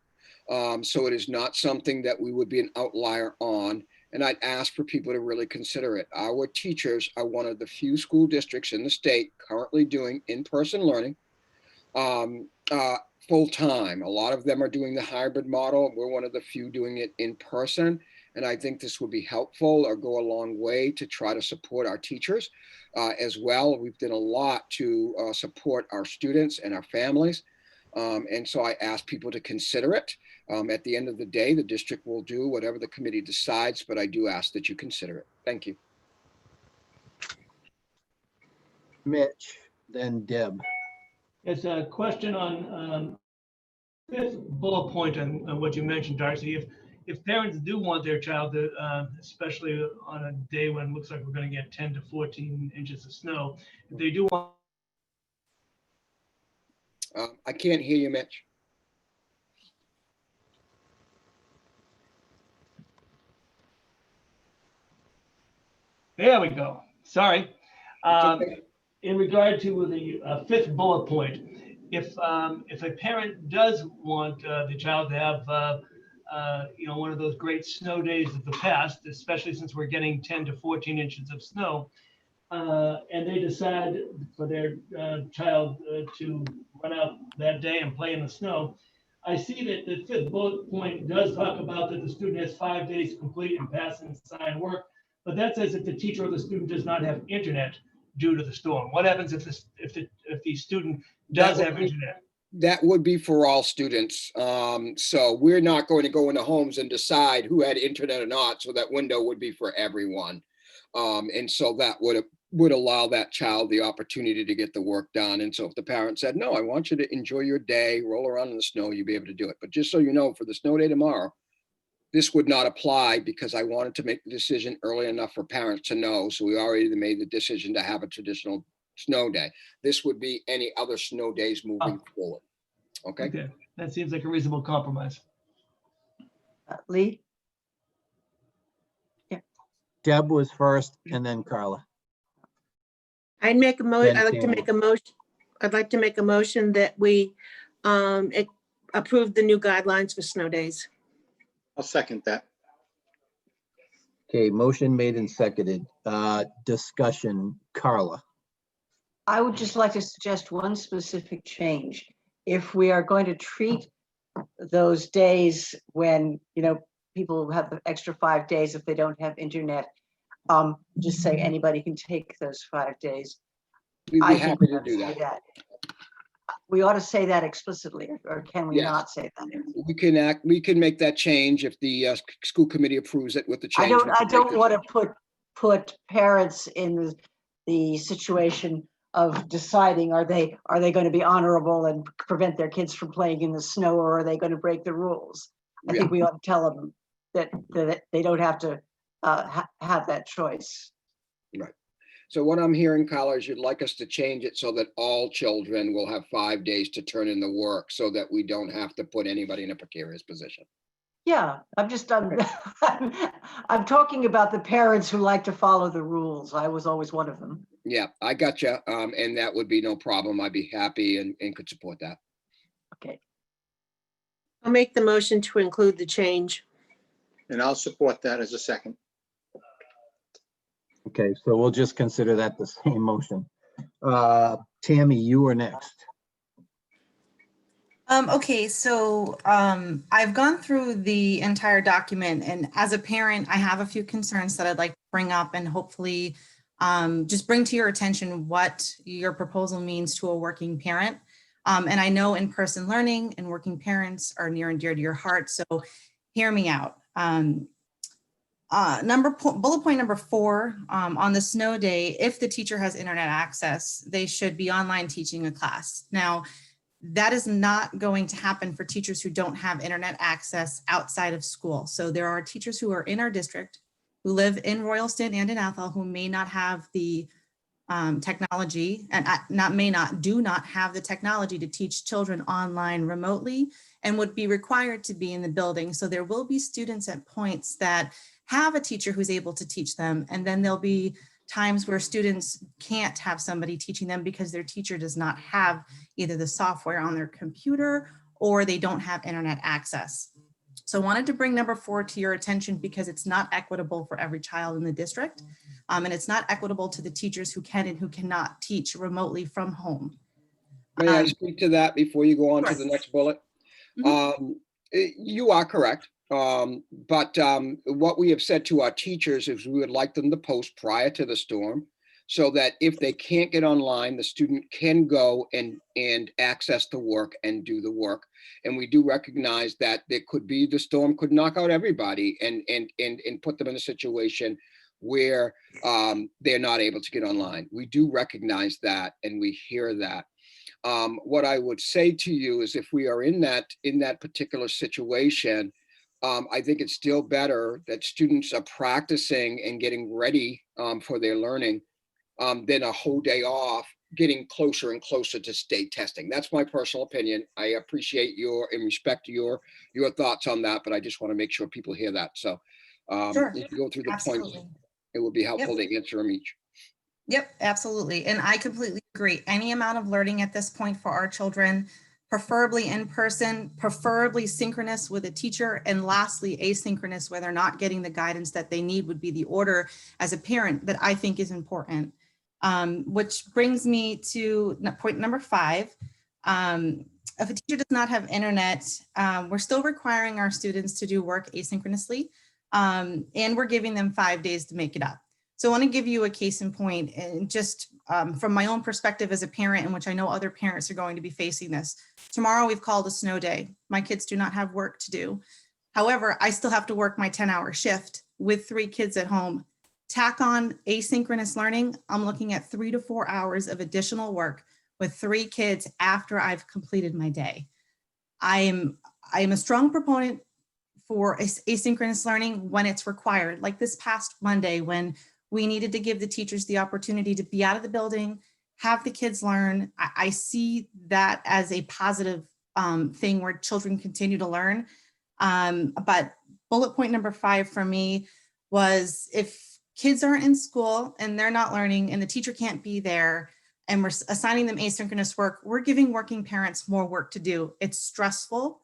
So it is not something that we would be an outlier on. And I'd ask for people to really consider it. Our teachers are one of the few school districts in the state currently doing in-person learning full time. A lot of them are doing the hybrid model. We're one of the few doing it in person. And I think this would be helpful or go a long way to try to support our teachers as well. We've done a lot to support our students and our families. And so I ask people to consider it. At the end of the day, the district will do whatever the committee decides, but I do ask that you consider it. Thank you. Mitch, then Deb. It's a question on fifth bullet point on what you mentioned, Darcy. If parents do want their child to, especially on a day when it looks like we're going to get 10 to 14 inches of snow, if they do want. I can't hear you, Mitch. There we go. Sorry. In regard to the fifth bullet point, if a parent does want the child to have one of those great snow days of the past, especially since we're getting 10 to 14 inches of snow, and they decide for their child to run out that day and play in the snow, I see that the fifth bullet point does talk about that the student has 5 days to complete and pass and sign work, but that says if the teacher or the student does not have internet due to the storm. What happens if the student does have internet? That would be for all students. So we're not going to go into homes and decide who had internet or not. So that window would be for everyone. And so that would allow that child the opportunity to get the work done. And so if the parent said, no, I want you to enjoy your day, roll around in the snow, you'll be able to do it. But just so you know, for the snow day tomorrow, this would not apply because I wanted to make the decision early enough for parents to know. So we already made the decision to have a traditional snow day. This would be any other snow days moving forward. Okay. Okay, that seems like a reasonable compromise. Lee? Deb was first and then Carla. I'd make a motion. Then I'd like to Tammy. make a motion. I'd like to make a motion that we approve the new guidelines for snow days. I'll second that. Okay, motion made and seconded. Discussion, Carla. I would just like to suggest one specific change. If we are going to treat those days when, people have the extra 5 days if they don't have internet, just say anybody can take those 5 days. We'd be I think happy to ought do say that. We ought to say that explicitly, or can we Yes. not say that? We can make that change if the school committee approves it with the I change. don't want to put parents in the situation of deciding, are they going to be honorable and prevent their kids from playing in the snow, or are they going to break the rules? I think we ought to tell them that they don't have to have that choice. Right. So what I'm hearing, Carla, is you'd like us to change it so that all children will have 5 days to turn in the work so that we don't have to put anybody in a precarious position. Yeah, I'm talking about the parents who like to follow the rules. I was always one of them. Yeah, I got you. And that would be no problem. I'd be happy and could support that. Okay. I'll make the motion to include the change. And I'll support that as a second. Okay, so we'll just consider that the same motion. Tammy, you were next. Okay, so I've gone through the entire document, and as a parent, I have a few concerns that I'd like to bring up and hopefully just bring to your attention what your proposal means to a working parent. And I know in-person learning and working parents are near and dear to your heart, so hear me out. Bullet point number 4, on the snow day, if the teacher has internet access, they should be online teaching a class. Now, that is not going to happen for teachers who don't have internet access outside of school. So there are teachers who are in our district who live in Royalston and in Athol who may not have the technology and do not have the technology to teach children online remotely and would be required to be in the building. So there will be students at points that have a teacher who's able to teach them, and then there'll be times where students can't have somebody teaching them because their teacher does not have either the software on their computer or they don't have internet access. So I wanted to bring number 4 to your attention because it's not equitable for every child in the district. And it's not equitable to the teachers who can and who cannot teach remotely from home. May I speak to that before you go on to Sure. the next bullet? Mhm. You are correct. But what we have said to our teachers is we would like them to post prior to the storm so that if they can't get online, the student can go and access the work and do the work. And we do recognize that there could be, the storm could knock out everybody and put them in a situation where they're not able to get online. We do recognize that and we hear that. What I would say to you is if we are in that particular situation, I think it's still better that students are practicing and getting ready for their learning than a whole day off, getting closer and closer to state testing. That's my personal opinion. I appreciate and respect your thoughts on that, but I just want to make sure people hear that. So Sure. if you go through the points, Absolutely. it would be helpful Yep. to answer them each. Yep, absolutely. And I completely agree. Any amount of learning at this point for our children, preferably in person, preferably synchronous with a teacher, and lastly, asynchronous where they're not getting the guidance that they need would be the order as a parent that I think is important. Which brings me to point number 5. If a teacher does not have internet, we're still requiring our students to do work asynchronously, and we're giving them 5 days to make it up. So I want to give you a case in point, and just from my own perspective as a parent, in which I know other parents are going to be facing this. Tomorrow we've called a snow day. My kids do not have work to do. However, I still have to work my 10-hour shift with 3 kids at home. Tack on asynchronous learning, I'm looking at 3 to 4 hours of additional work with 3 kids after I've completed my day. I am a strong proponent for asynchronous learning when it's required, like this past Monday when we needed to give the teachers the opportunity to be out of the building, have the kids learn. I see that as a positive thing where children continue to learn. But bullet point number 5 for me was if kids aren't in school and they're not learning and the teacher can't be there and we're assigning them asynchronous work, we're giving working parents more work to do. It's stressful.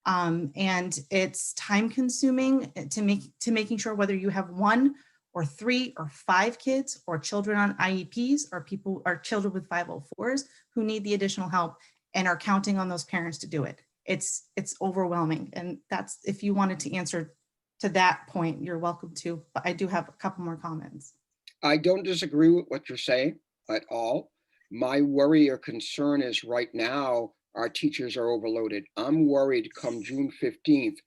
And it's time consuming to making sure whether you have 1 or 3 or 5 kids or children on IEPs or children with 504s who need the additional help and are counting on those parents to do it. It's overwhelming. And that's, if you wanted to answer to that point, you're welcome to, but I do have a couple more comments. I don't disagree with what you're saying at all. My worry or concern is right now, our teachers are overloaded. I'm worried come June 15th,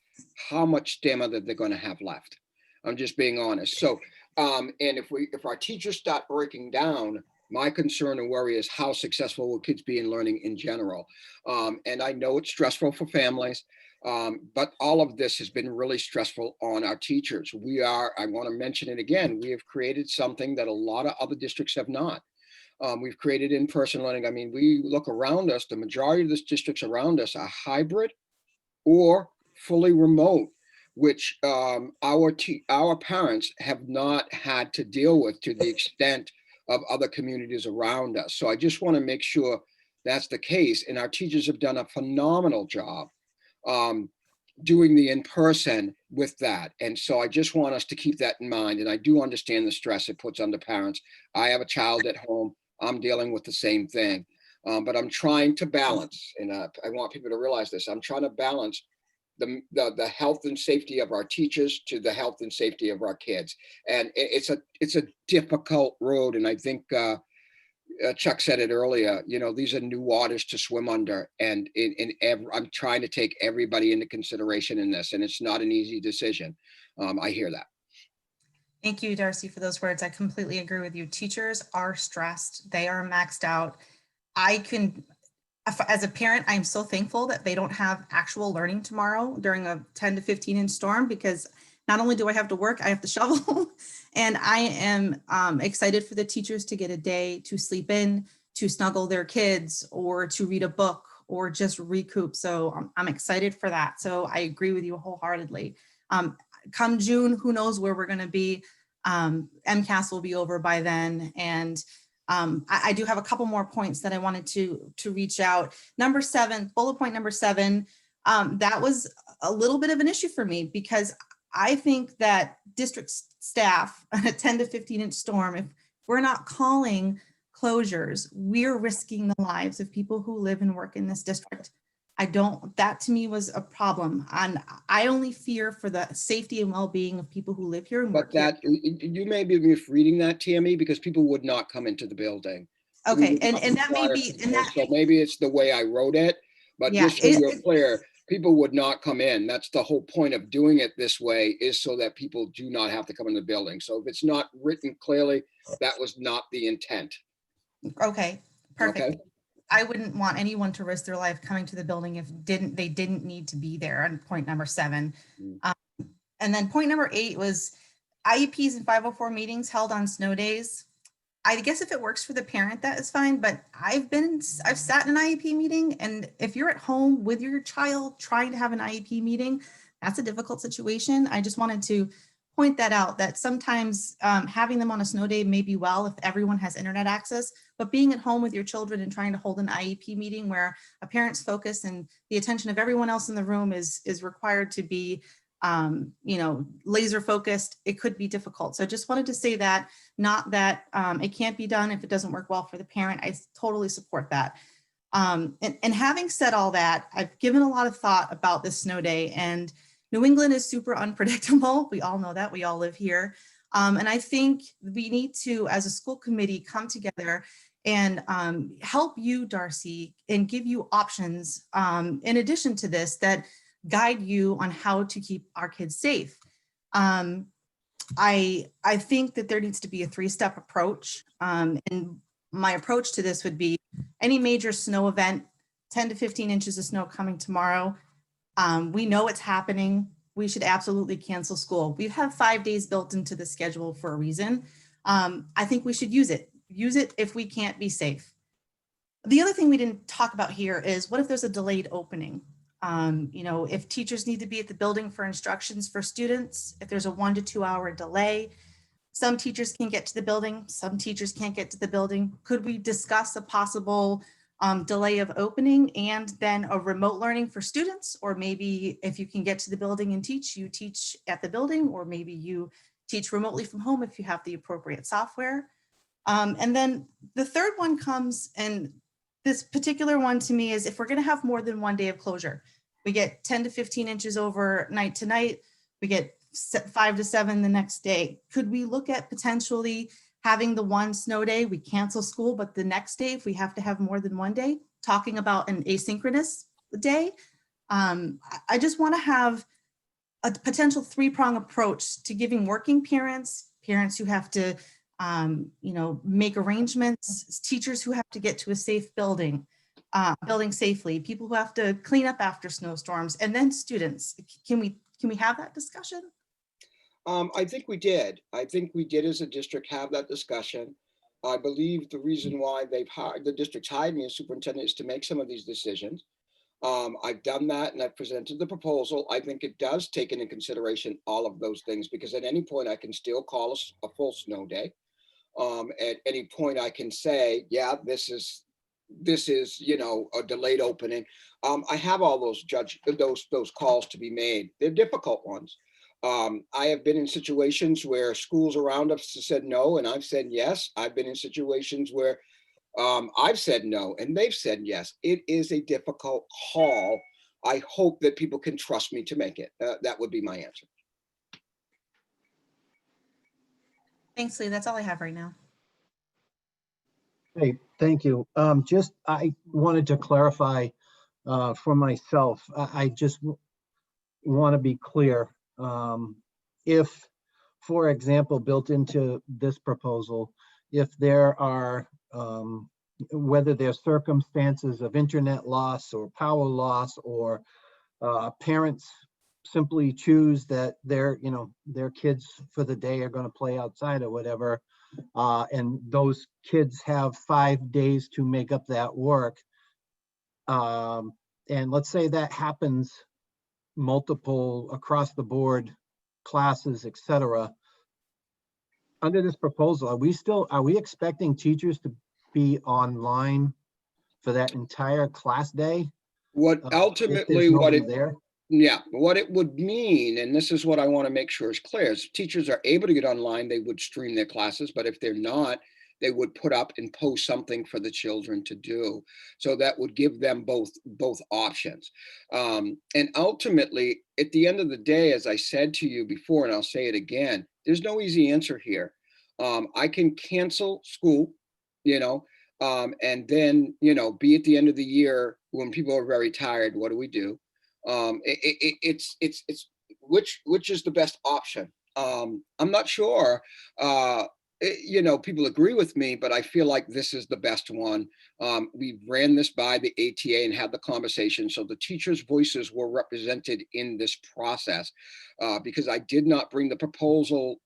how much stamina they're going to have left. I'm just being honest. So, and if our teachers start breaking down, my concern and worry is how successful will kids be in learning in general. And I know it's stressful for families, but all of this has been really stressful on our teachers. I want to mention it again, we have created something that a lot of other districts have not. We've created in-person learning. I mean, we look around us, the majority of the districts around us are hybrid or fully remote, which our parents have not had to deal with to the extent of other communities around us. So I just want to make sure that's the case. And our teachers have done a phenomenal job doing the in-person with that. And so I just want us to keep that in mind. And I do understand the stress it puts on the parents. I have a child at home. I'm dealing with the same thing, but I'm trying to balance, and I want people to realize this. I'm trying to balance the health and safety of our teachers to the health and safety of our kids, and it's a difficult road. And I think Chuck said it earlier. You know, these are new waters to swim under, and I'm trying to take everybody into consideration in this, and it's not an easy decision. I hear that. Thank you, Darcy, for those words. I completely agree with you. Teachers are stressed. They are maxed out. As a parent, I'm so thankful that they don't have actual learning tomorrow during a 10 to 15 inch storm, because not only do I have to work, I have to shovel. And I am excited for the teachers to get a day to sleep in, to snuggle their kids, or to read a book, or just recoup. So I'm excited for that. So I agree with you wholeheartedly. Come June, who knows where we're going to be. MCAS will be over by then. And I do have a couple more points that I wanted to reach out. Number 7, bullet point number 7, That was a little bit of an issue for me because I think that district staff on a 10 to 15 inch storm, if we're not calling closures, we're risking the lives of people who live and work in this district. That to me was a problem. And I only fear for the safety and well-being of people who live here and work here. You may be misreading that, Tammy, because people would not come into the building. Okay, and that may be, So maybe it's the way I wrote it, but Yeah, just so you're clear, people would not come in. That's the whole point of doing it this way, is so that people do not have to come in the building. So if it's not written clearly, that was not the intent. okay, perfect. Okay. I wouldn't want anyone to risk their life coming to the building if they didn't need to be there on point number 7. And then point number 8 was IEPs and 504 meetings held on snow days. I guess if it works for the parent, that is fine, but I've sat in an IEP meeting, and if you're at home with your child trying to have an IEP meeting, that's a difficult situation. I just wanted to point that out, that sometimes having them on a snow day may be well if everyone has internet access, but being at home with your children and trying to hold an IEP meeting where a parent's focus and the attention of everyone else in the room is required to be laser focused, it could be difficult. So I just wanted to say that, not that it can't be done if it doesn't work well for the parent. I totally support that. And having said all that, I've given a lot of thought about this snow day, and New England is super unpredictable. We all know that. We all live here. And I think we need to, as a school committee, come together and help you, Darcy, and give you options in addition to this that guide you on how to keep our kids safe. I think that there needs to be a 3-step approach. And my approach to this would be any major snow event, 10 to 15 inches of snow coming tomorrow. We know it's happening. We should absolutely cancel school. We have 5 days built into the schedule for a reason. I think we should use it. Use it if we can't be safe. The other thing we didn't talk about here is, what if there's a delayed opening? If teachers need to be at the building for instructions for students, if there's a 1 to 2 hour delay, some teachers can get to the building, some teachers can't get to the building. Could we discuss a possible delay of opening and then a remote learning for students? Or maybe if you can get to the building and teach, you teach at the building, or maybe you teach remotely from home if you have the appropriate software. And then the third one comes, and this particular one to me is, if we're going to have more than 1 day of closure, we get 10 to 15 inches overnight tonight, we get 5 to 7 the next day. Could we look at potentially having the one snow day, we cancel school, but the next day, if we have to have more than 1 day, talking about an asynchronous day? I just want to have a potential 3-prong approach to giving working parents who have to make arrangements, teachers who have to get to a safe building safely, people who have to clean up after snowstorms, and then students. Can we have that discussion? I think we did. I think we did as a district have that discussion. I believe the reason why the district's hired me as superintendent is to make some of these decisions. I've done that, and I've presented the proposal. I think it does take into consideration all of those things, because at any point I can still call a full snow day. At any point I can say, yeah, this is a delayed opening. I have all those calls to be made. They're difficult ones. I have been in situations where schools around us have said no, and I've said yes. I've been in situations where I've said no, and they've said yes. It is a difficult call. I hope that people can trust me to make it. That would be my answer. Thanks, Lee. That's all I have right now. Hey, thank you. I wanted to clarify for myself. I just want to be clear. If, for example, built into this proposal, if there are, whether there's circumstances of internet loss or power loss, or parents simply choose that their kids for the day are going to play outside or whatever, and those kids have 5 days to make up that work, and let's say that happens multiple across the board classes, etc. Under this proposal, are we expecting teachers to be online for that entire class day? What if ultimately, there's what nobody it, there? yeah, what it would mean, and this is what I want to make sure is clear, is teachers are able to get online, they would stream their classes, but if they're not, they would put up and post something for the children to do. So that would give them both options. And ultimately, at the end of the day, as I said to you before, and I'll say it again, there's no easy answer here. I can cancel school, you know, and then, you know, be at the end of the year when people are very tired. What do we do? It's which is the best option. I'm not sure. You know, people agree with me, but I feel like this is the best one. We ran this by the ATA and had the conversation, so the teachers' voices were represented in this process, because I did not bring the proposal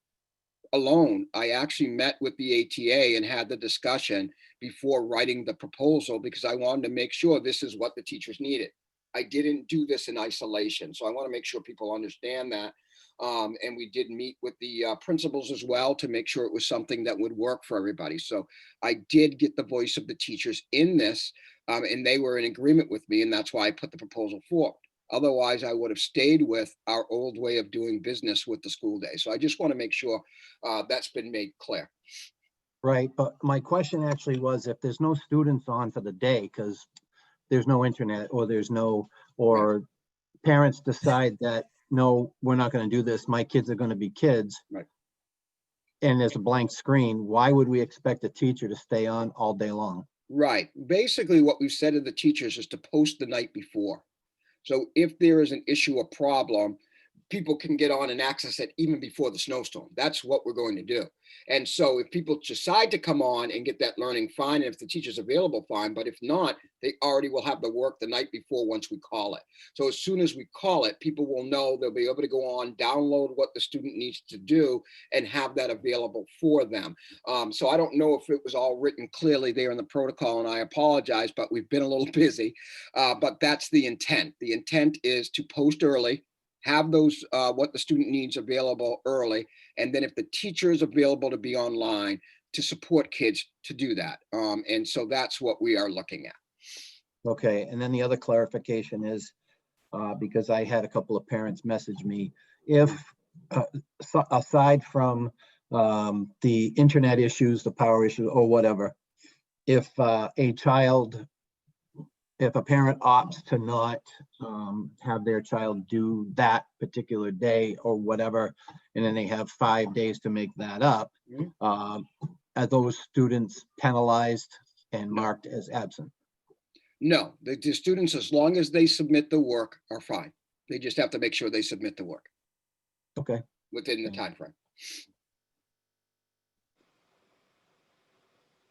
alone. I actually met with the ATA and had the discussion before writing the proposal, because I wanted to make sure this is what the teachers needed. I didn't do this in isolation. So I want to make sure people understand that. And we did meet with the principals as well to make sure it was something that would work for everybody. So I did get the voice of the teachers in this, and they were in agreement with me. And that's why I put the proposal forward. Otherwise, I would have stayed with our old way of doing business with the school day. So I just want to make sure that's been made clear. Right, but my question actually was if there's no students on for the day, because there's no internet or there's no, or parents decide that, no, we're not going to do this, my kids are going to be kids. Right. And there's a blank screen, why would we expect a teacher to stay on all day long? Right. Basically, what we've said to the teachers is to post the night before. So if there is an issue or problem, people can get on and access it even before the snowstorm. That's what we're going to do. And so if people decide to come on and get that learning, fine. And if the teacher's available, fine. But if not, they already will have the work the night before once we call it. So as soon as we call it, people will know they'll be able to go on, download what the student needs to do and have that available for them. So I don't know if it was all written clearly there in the protocol, and I apologize, but we've been a little busy. But that's the intent. The intent is to post early, have those what the student needs available early, and then if the teacher is available to be online, to support kids to do that. And so that's what we are looking at. Okay, and then the other clarification is, because I had a couple of parents message me, if aside from the internet issues, the power issue or whatever, if if a parent opts to not have their child do that particular day or whatever, and then they have 5 days to make that up, are those students penalized and marked as absent? No, the students, as long as they submit the work, are fine. They just have to make sure they submit the work. Okay. Within the time frame.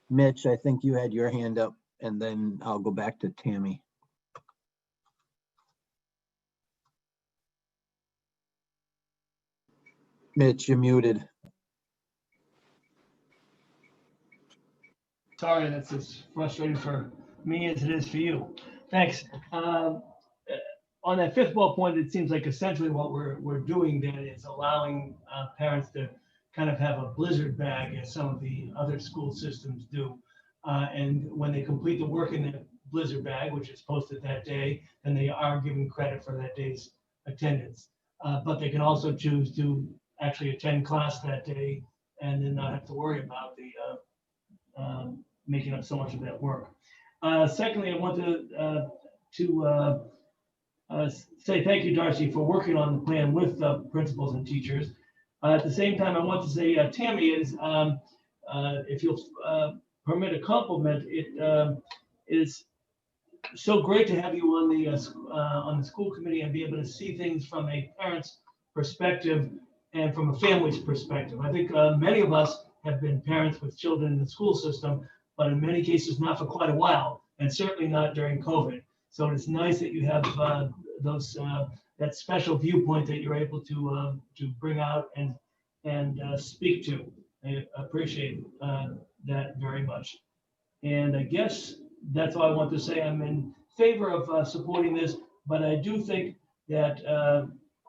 Mitch, I think you had your hand up, and then I'll go back to Tammy. Mitch, you're muted. Sorry, that's as frustrating for me as it is for you. Thanks. On that fifth bullet point, it seems like essentially what we're doing then is allowing parents to kind of have a blizzard bag, as some of the other school systems do. And when they complete the work in the blizzard bag, which is posted that day, then they are given credit for that day's attendance. But they can also choose to actually attend class that day and then not have to worry about the making up so much of that work. Secondly, I want to say thank you, Darcy, for working on the plan with the principals and teachers. At the same time, I want to say, Tammy, is if you'll permit a compliment, it is so great to have you on the school committee and be able to see things from a parent's perspective and from a family's perspective. I think many of us have been parents with children in the school system, but in many cases not for quite a while, and certainly not during COVID. So it's nice that you have that special viewpoint that you're able to bring out and speak to. I appreciate that very much. And I guess that's all I want to say. I'm in favor of supporting this, but I do think that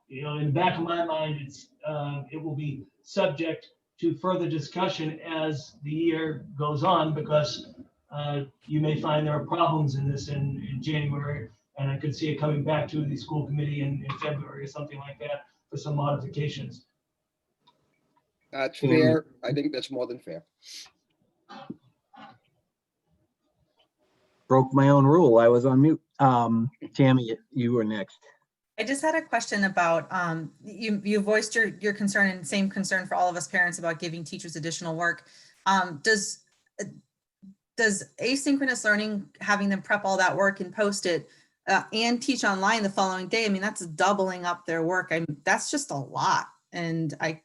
in the back of my mind, it will be subject to further discussion as the year goes on, because you may find there are problems in this in January, And I could see it coming back to the school committee in February or something like that for some modifications. That's fair. I think that's more than fair. Broke my own rule. I was on mute. Tammy, you were next. I just had a question about, you voiced your concern and same concern for all of us parents about giving teachers additional work. Does asynchronous learning, having them prep all that work and post it and teach online the following day, I mean, that's doubling up their work. That's just a lot. And I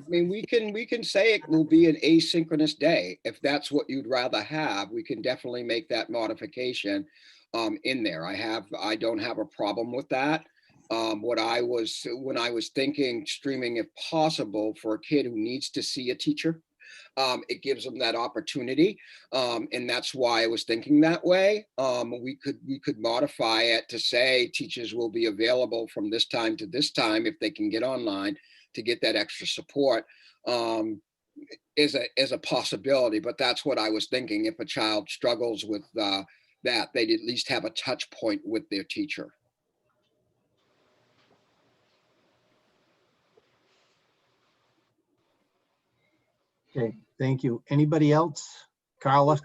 mean, we can say it will be an asynchronous day. If that's what you'd rather have, we can definitely make that modification in there. I don't have a problem with that. When I was thinking streaming, if possible, for a kid who needs to see a teacher, it gives them that opportunity. And that's why I was thinking that way. We could modify it to say teachers will be available from this time to this time if they can get online to get that extra support is a possibility. But that's what I was thinking. If a child struggles with that, they'd at least have a touch point with their teacher. Okay, thank you. Anybody else? Carla?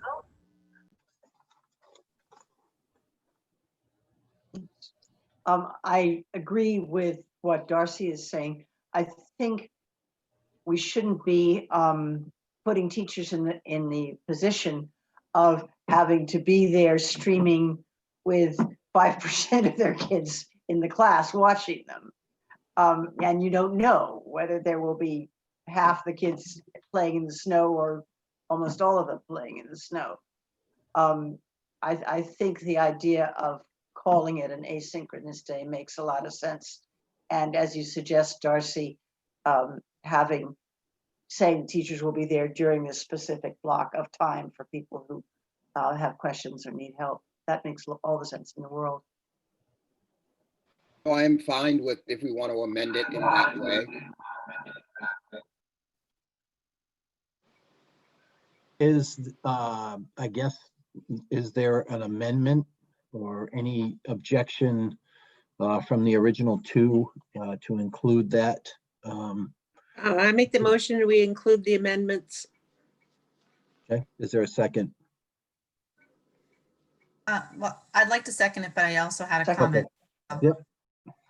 I agree with what Darcy is saying. I think we shouldn't be putting teachers in the position of having to be there streaming with 5% of their kids in the class watching them. And you don't know whether there will be half the kids playing in the snow or almost all of them playing in the snow. I think the idea of calling it an asynchronous day makes a lot of sense. And as you suggest, Darcy, saying teachers will be there during this specific block of time for people who have questions or need help, that makes all the sense in the world. So I'm fine with if we want to amend it in that way. I guess, is there an amendment or any objection from the original two to include that? I make the motion that we include the amendments. Okay, is there a second? Well, I'd like to second it, but I also had a comment. Okay. Yep.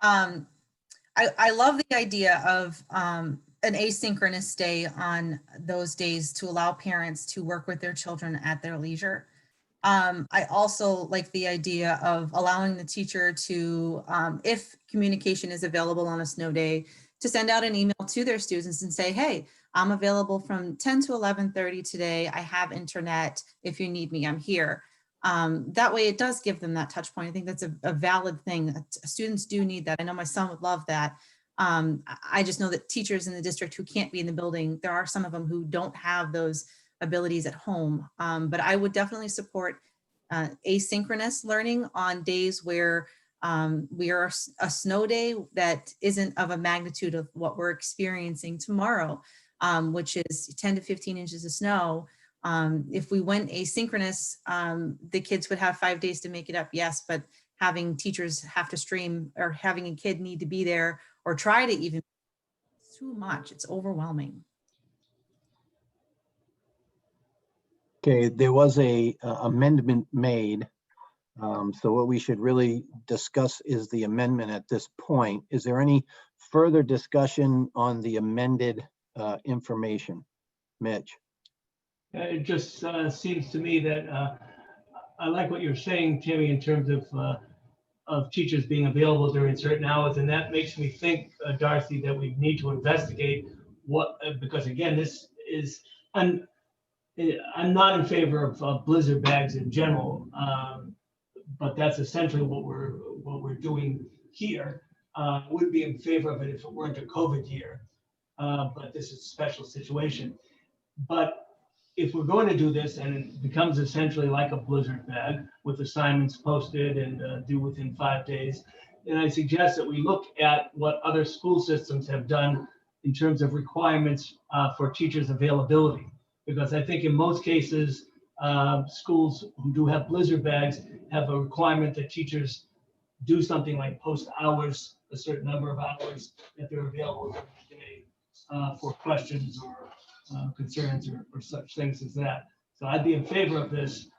I love the idea of an asynchronous day on those days to allow parents to work with their children at their leisure. I also like the idea of allowing the teacher to, if communication is available on a snow day, to send out an email to their students and say, hey, I'm available from 10 to 11:30 today. I have internet. If you need me, I'm here. That way it does give them that touch point. I think that's a valid thing. Students do need that. I know my son would love that. I just know that teachers in the district who can't be in the building, there are some of them who don't have those abilities at home. But I would definitely support asynchronous learning on days where we are a snow day that isn't of a magnitude of what we're experiencing tomorrow, which is 10 to 15 inches of snow. If we went asynchronous, the kids would have 5 days to make it up, yes, but having teachers have to stream or having a kid need to be there or try to even, it's too much, it's overwhelming. Okay, there was a amendment made. So what we should really discuss is the amendment at this point. Is there any further discussion on the amended information? Mitch? It just seems to me that I like what you're saying, Tammy, in terms of teachers being available during certain hours. And that makes me think, Darcy, that we need to investigate what, because again, this is, I'm not in favor of blizzard bags in general, but that's essentially what we're doing here. Would be in favor of it if it weren't a COVID year, but this is a special situation. But if we're going to do this and it becomes essentially like a blizzard bag with assignments posted and due within 5 days, then I suggest that we look at what other school systems have done in terms of requirements for teachers' availability. Because I think in most cases, schools who do have blizzard bags have a requirement that teachers do something like post hours, a certain number of hours that they're available during the day for questions or concerns or such things as that. So I'd be in favor of this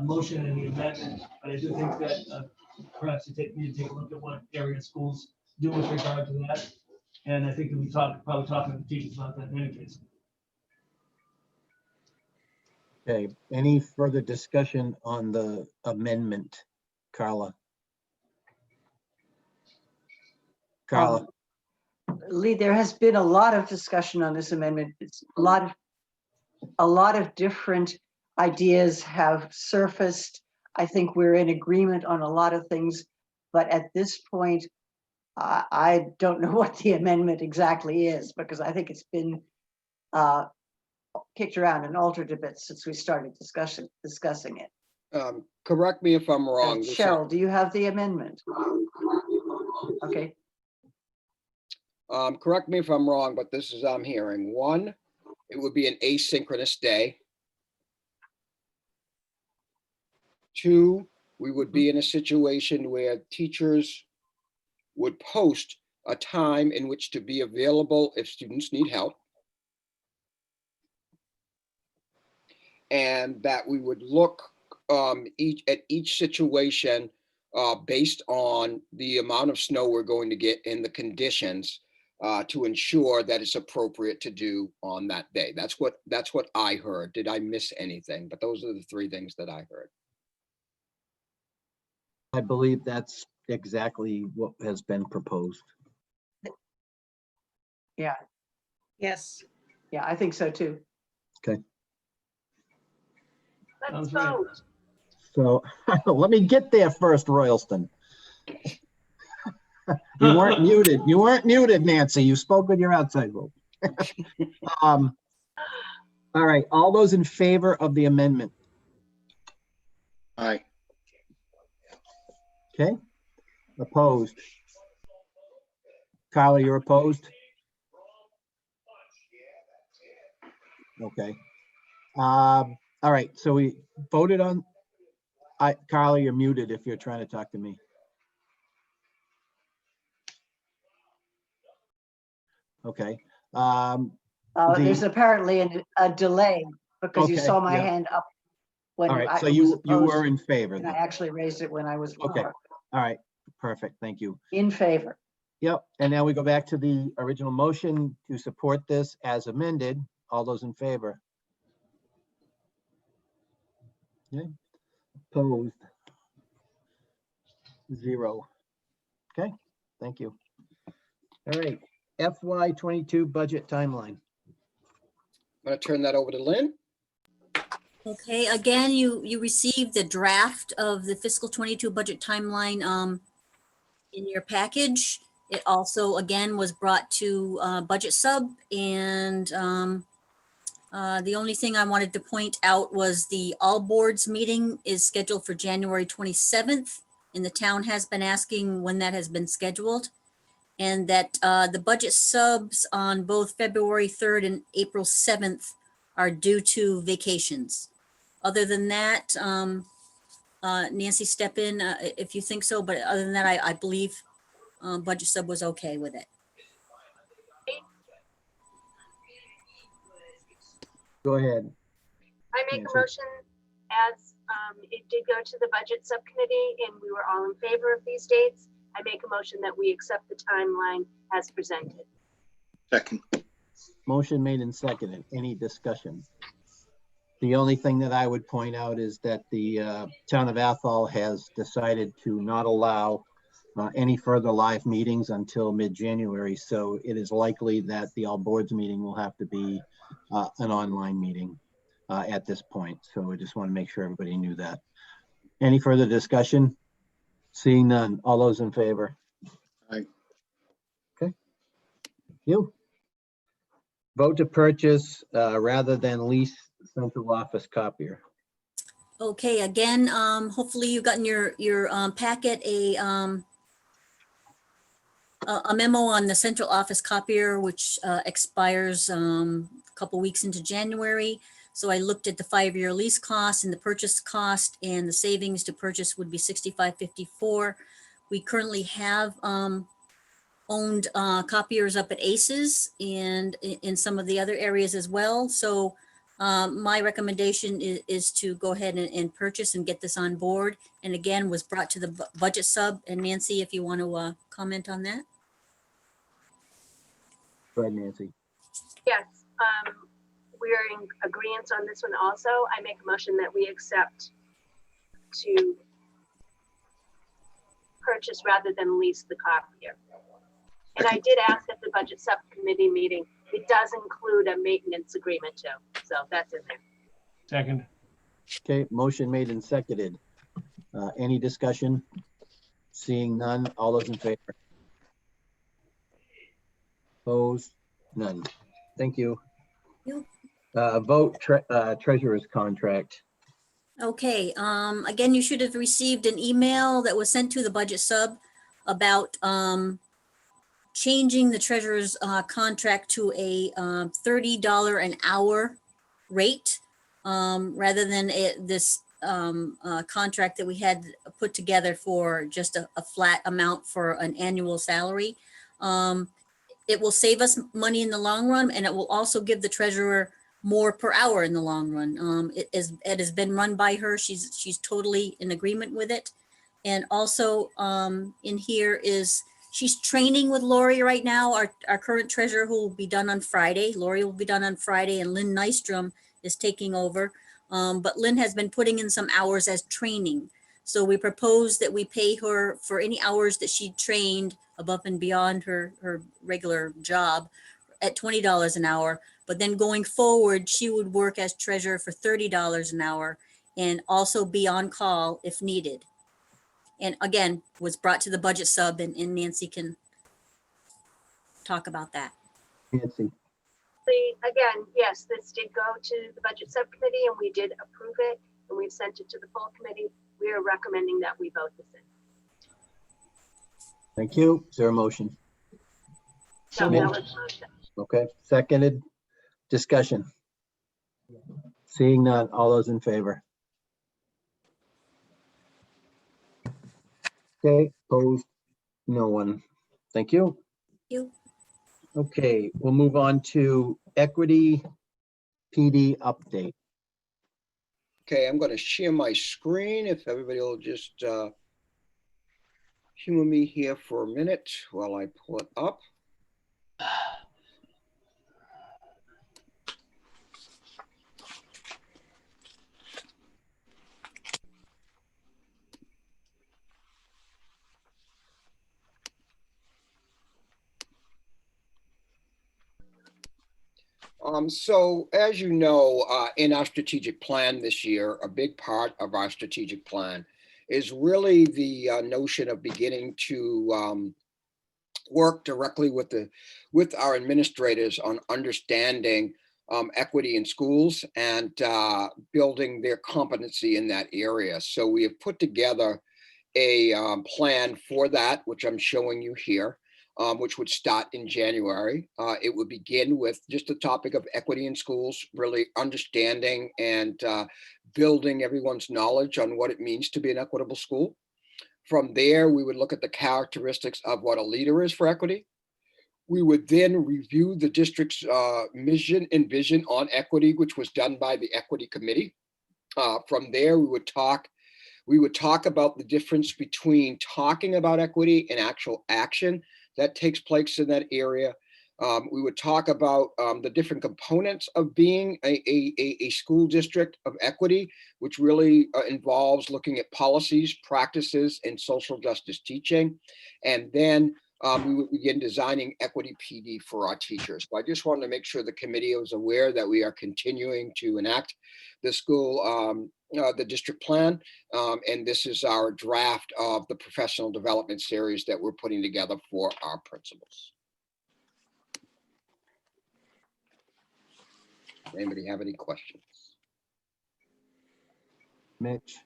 motion and the amendment, but I do think that perhaps you need to take a look at what area schools do with regard to that. And I think that we probably talking to the teachers about that in any case. Okay, any further discussion on the amendment, Carla? Carla, Lee, there has been a lot of discussion on this amendment. It's a lot of different ideas have surfaced. I think we're in agreement on a lot of things, but at this point, I don't know what the amendment exactly is, because I think it's been kicked around and altered a bit since we started discussing it. Correct me if I'm wrong. This is- Cheryl, do you have the amendment? Okay. Correct me if I'm wrong, but this is, I'm hearing, one, it would be an asynchronous day. Two, we would be in a situation where teachers would post a time in which to be available if students need help. And that we would look at each situation based on the amount of snow we're going to get and the conditions to ensure that it's appropriate to do on that day. That's what I heard. Did I miss anything? But those are the three things that I heard. I believe that's exactly what has been proposed. Yeah. Yes. Yeah, I think so too. Okay, Let's Sounds right. vote. so let me get there first, Royalston. You weren't muted. You weren't muted, Nancy. You spoke with your outside vote. All right, all those in favor of the amendment? Aye. Okay, opposed? Carla, you're opposed? Okay. All right, so we voted on, Carla, you're muted if you're trying to talk to me. Okay. There's apparently a delay because you Okay, saw my yeah. hand up when All right, I so was you opposed, were in favor and then. I actually raised it when I was Okay. lower. All right, perfect, thank you. In favor. Yep, and now we go back to the original motion to support this as amended. All those in favor? Okay, opposed? 0. Okay, thank you. All right, FY22 budget timeline. I'm going to turn that over to Lynn. Okay, again, you received the draft of the fiscal 22 budget timeline in your package. It also, again, was brought to budget sub, and the only thing I wanted to point out was the all boards meeting is scheduled for January 27th, and the town has been asking when that has been scheduled, and that the budget subs on both February 3rd and April 7th are due to vacations. Other than that, Nancy, step in if you think so, but other than that, I believe budget sub was okay with it. Go ahead. I make Nancy. a motion as it did go to the budget subcommittee and we were all in favor of these dates. I make a motion that we accept the timeline as presented. Second. Motion made and seconded. Any discussion? The only thing that I would point out is that the town of Athol has decided to not allow any further live meetings until mid-January. So it is likely that the all boards meeting will have to be an online meeting at this point. So I just want to make sure everybody knew that. Any further discussion? Seeing none. All those in favor? Aye. Okay. You. Vote to purchase rather than lease central office copier. Okay, again, hopefully you've gotten your packet a memo on the central office copier, which expires a couple weeks into January. So I looked at the 5-year lease cost and the purchase cost, and the savings to purchase would be $65.54. We currently have owned copiers up at Aces and in some of the other areas as well. So my recommendation is to go ahead and purchase and get this on board. And again, was brought to the budget sub. And Nancy, if you want to comment on that. Go ahead, Nancy. Yes, we're in agreement on this one also. I make a motion that we accept to purchase rather than lease the copier. And I did ask at the budget subcommittee meeting, it does include a maintenance agreement too. So that's in there. Second. Okay, motion made and seconded. Any discussion? Seeing none, all those in favor? Opposed? None. Thank you. You. Vote treasurer's contract. Okay, again, you should have received an email that was sent to the budget sub about changing the treasurer's contract to a $30 an hour rate rather than this contract that we had put together for just a flat amount for an annual salary. It will save us money in the long run, and it will also give the treasurer more per hour in the long run. It has been run by her. She's totally in agreement with it. And also in here is, she's training with Lori right now, our current treasurer, who will be done on Friday. Lori will be done on Friday, and Lynn Nystrom is taking over. But Lynn has been putting in some hours as training. So we propose that we pay her for any hours that she trained above and beyond her regular job at $20 an hour. But then going forward, she would work as treasurer for $30 an hour and also be on call if needed. And again, was brought to the budget sub, and Nancy can talk about that. Nancy. Again, yes, this did go to the budget subcommittee and we did approve it, and we've sent it to the full committee. We are recommending that we vote this in. Thank you. Is there a motion? So Mitch? that was motion. Okay, seconded. Discussion. Seeing none, all those in favor? Okay, opposed? No one. Thank you. You. Okay, we'll move on to equity PD update. Okay, I'm going to share my screen if everybody will just humor me here for a minute while I pull it up. So as you know, in our strategic plan this year, a big part of our strategic plan is really the notion of beginning to work directly with our administrators on understanding equity in schools and building their competency in that area. So we have put together a plan for that, which I'm showing you here. Which would start in January. It would begin with just the topic of equity in schools, really understanding and building everyone's knowledge on what it means to be an equitable school. From there, we would look at the characteristics of what a leader is for equity. We would then review the district's mission and vision on equity, which was done by the equity committee. From there, we would talk about the difference between talking about equity and actual action that takes place in that area. We would talk about the different components of being a school district of equity, which really involves looking at policies, practices, and social justice teaching. And then we would begin designing equity PD for our teachers. So I just wanted to make sure the committee was aware that we are continuing to enact the school the district plan, and this is our draft of the professional development series that we're putting together for our principals. Anybody have any questions? Mitch?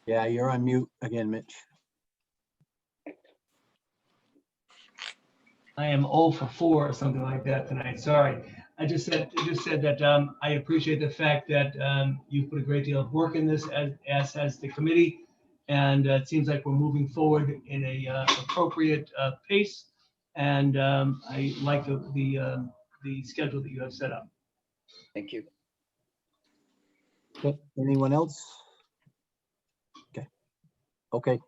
Yeah, you're on mute again, Mitch. I am 0 for 4 or something like that tonight. Sorry. I just said that I appreciate the fact that you put a great deal of work in this, as has the committee, and it seems like we're moving forward in a appropriate pace. And I like the schedule that you have set up. Thank you. Okay, anyone else? Okay.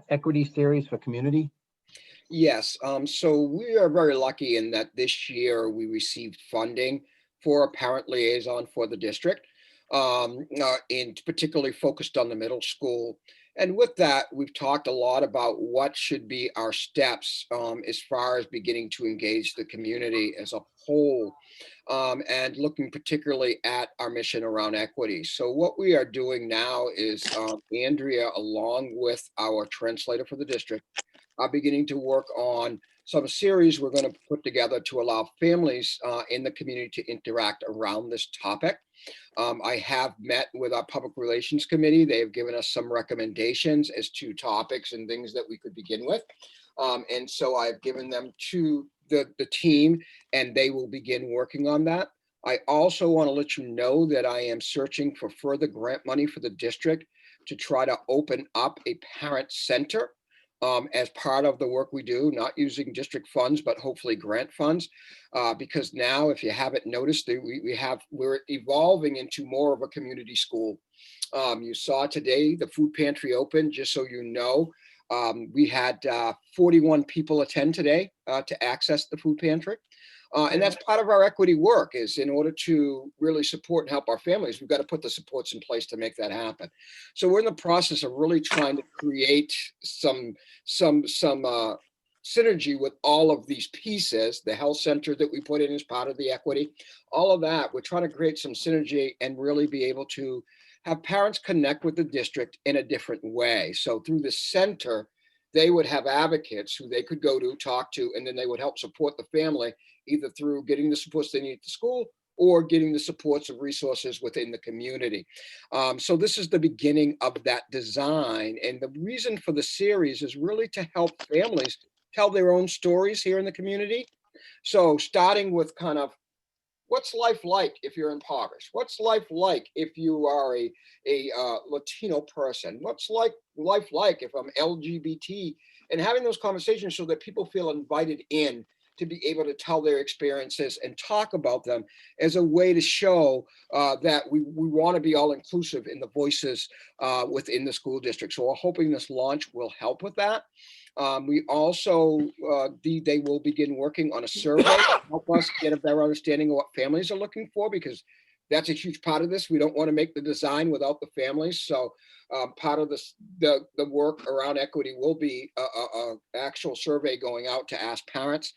Equity series for community. Yes, so we are very lucky in that this year we received funding for a parent liaison for the district, and particularly focused on the middle school. And with that, we've talked a lot about what should be our steps as far as beginning to engage the community as a whole, and looking particularly at our mission around equity. So what we are doing now is Andrea, along with our translator for the district, are beginning to work on some series we're going to put together to allow families in the community to interact around this topic. I have met with our public relations committee. They have given us some recommendations as to topics and things that we could begin with. And so I've given them to the team, and they will begin working on that. I also want to let you know that I am searching for further grant money for the district to try to open up a parent center as part of the work we do, not using district funds, but hopefully grant funds. Because now, if you haven't noticed, we're evolving into more of a community school. You saw today the food pantry open, just so you know. We had 41 people attend today to access the food pantry. And that's part of our equity work, is in order to really support and help our families, we've got to put the supports in place to make that happen. So we're in the process of really trying to create some synergy with all of these pieces, the health center that we put in as part of the equity, all of that. We're trying to create some synergy and really be able to have parents connect with the district in a different way. So through the center, they would have advocates who they could go to, talk to, and then they would help support the family, either through getting the supports they need at the school or getting the supports of resources within the community. So this is the beginning of that design. And the reason for the series is really to help families tell their own stories here in the community. So starting with kind of, what's life like if you're impoverished? What's life like if you are a Latino person? What's life like if I'm LGBT? And having those conversations so that people feel invited in to be able to tell their experiences and talk about them as a way to show that we want to be all inclusive in the voices within the school district. So we're hoping this launch will help with that. We also, they will begin working on a survey to help us get a better understanding of what families are looking for, because that's a huge part of this. We don't want to make the design without the families. So part of this, the work around equity will be a actual survey going out to ask parents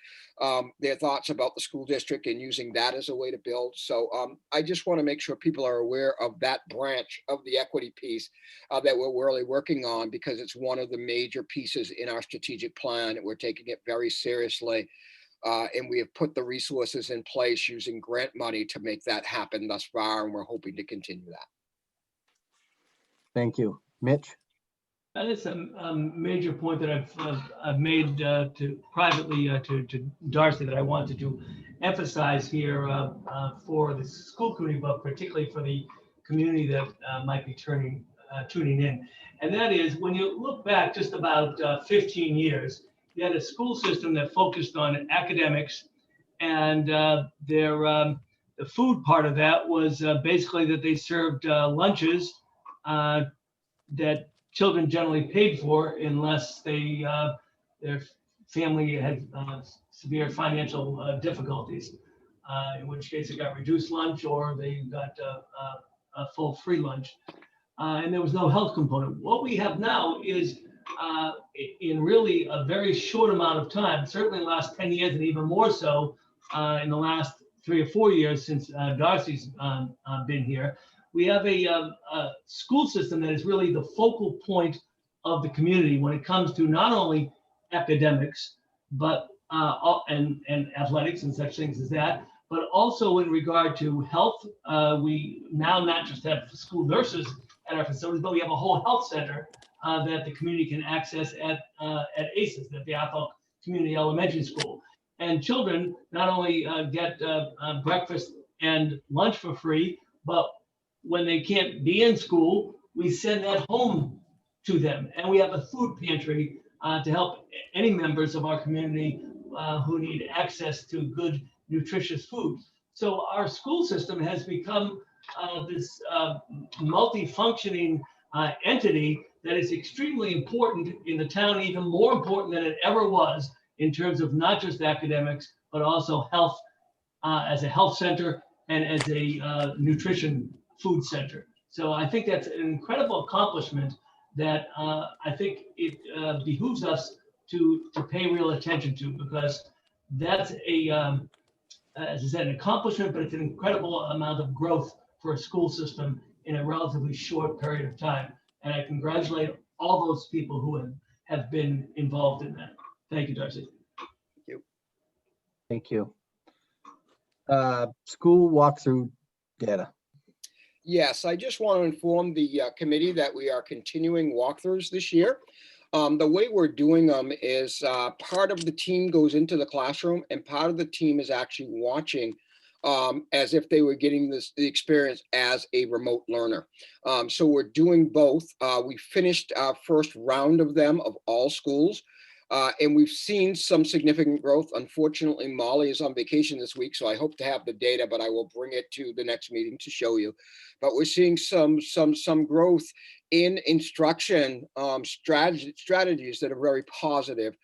their thoughts about the school district and using that as a way to build. So I just want to make sure people are aware of that branch of the equity piece that we're really working on, because it's one of the major pieces in our strategic plan. We're taking it very seriously. And we have put the resources in place using grant money to make that happen thus far, and we're hoping to continue that. Thank you. Mitch? That is a major point that I've made privately to Darcy that I wanted to emphasize here for the school committee, but particularly for the community that might be tuning in. And that is, when you look back just about 15 years, you had a school system that focused on academics, and the food part of that was basically that they served lunches that children generally paid for, unless their family had severe financial difficulties, in which case it got reduced lunch or they got a full free lunch. And there was no health component. What we have now is, in really a very short amount of time, certainly in the last 10 years and even more so in the last 3 or 4 years since Darcy's been here, we have a school system that is really the focal point of the community when it comes to not only academics, but and athletics and such things as that, but also in regard to health. We now not just have school nurses at our facilities, but we have a whole health center that the community can access at ACES, at the Athol Community Elementary School. And children not only get breakfast and lunch for free, but when they can't be in school, we send that home to them. And we have a food pantry to help any members of our community who need access to good, nutritious food. So our school system has become this multi-functioning entity that is extremely important in the town, even more important than it ever was in terms of not just academics, but also health as a health center and as a nutrition food center. So I think that's an incredible accomplishment that I think it behooves us to pay real attention to, because that's as I said, an accomplishment, but it's an incredible amount of growth for a school system in a relatively short period of time. And I congratulate all those people who have been involved in that. Thank you, Darcy. Thank you. School walkthrough data. Yes, I just want to inform the committee that we are continuing walkthroughs this year. The way we're doing them is part of the team goes into the classroom and part of the team is actually watching as if they were getting the experience as a remote learner. So we're doing both. We finished our first round of them of all schools. And we've seen some significant growth. Unfortunately, Molly is on vacation this week, so I hope to have the data, but I will bring it to the next meeting to show you. But we're seeing some growth in instruction strategies that are very positive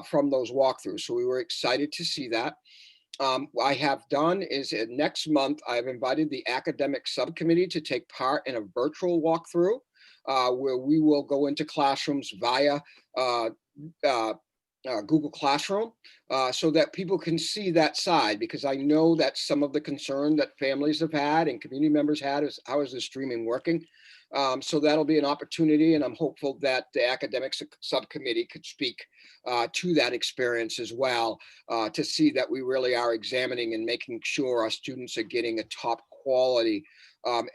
from those walkthroughs. So we were excited to see that. I have done is next month, I've invited the academic subcommittee to take part in a virtual walkthrough where we will go into classrooms via Google Classroom so that people can see that side, because I know that some of the concern that families have had and community members had is how is the streaming working? So that'll be an opportunity, and I'm hopeful that the academic subcommittee could speak to that experience as well, to see that we really are examining and making sure our students are getting a top quality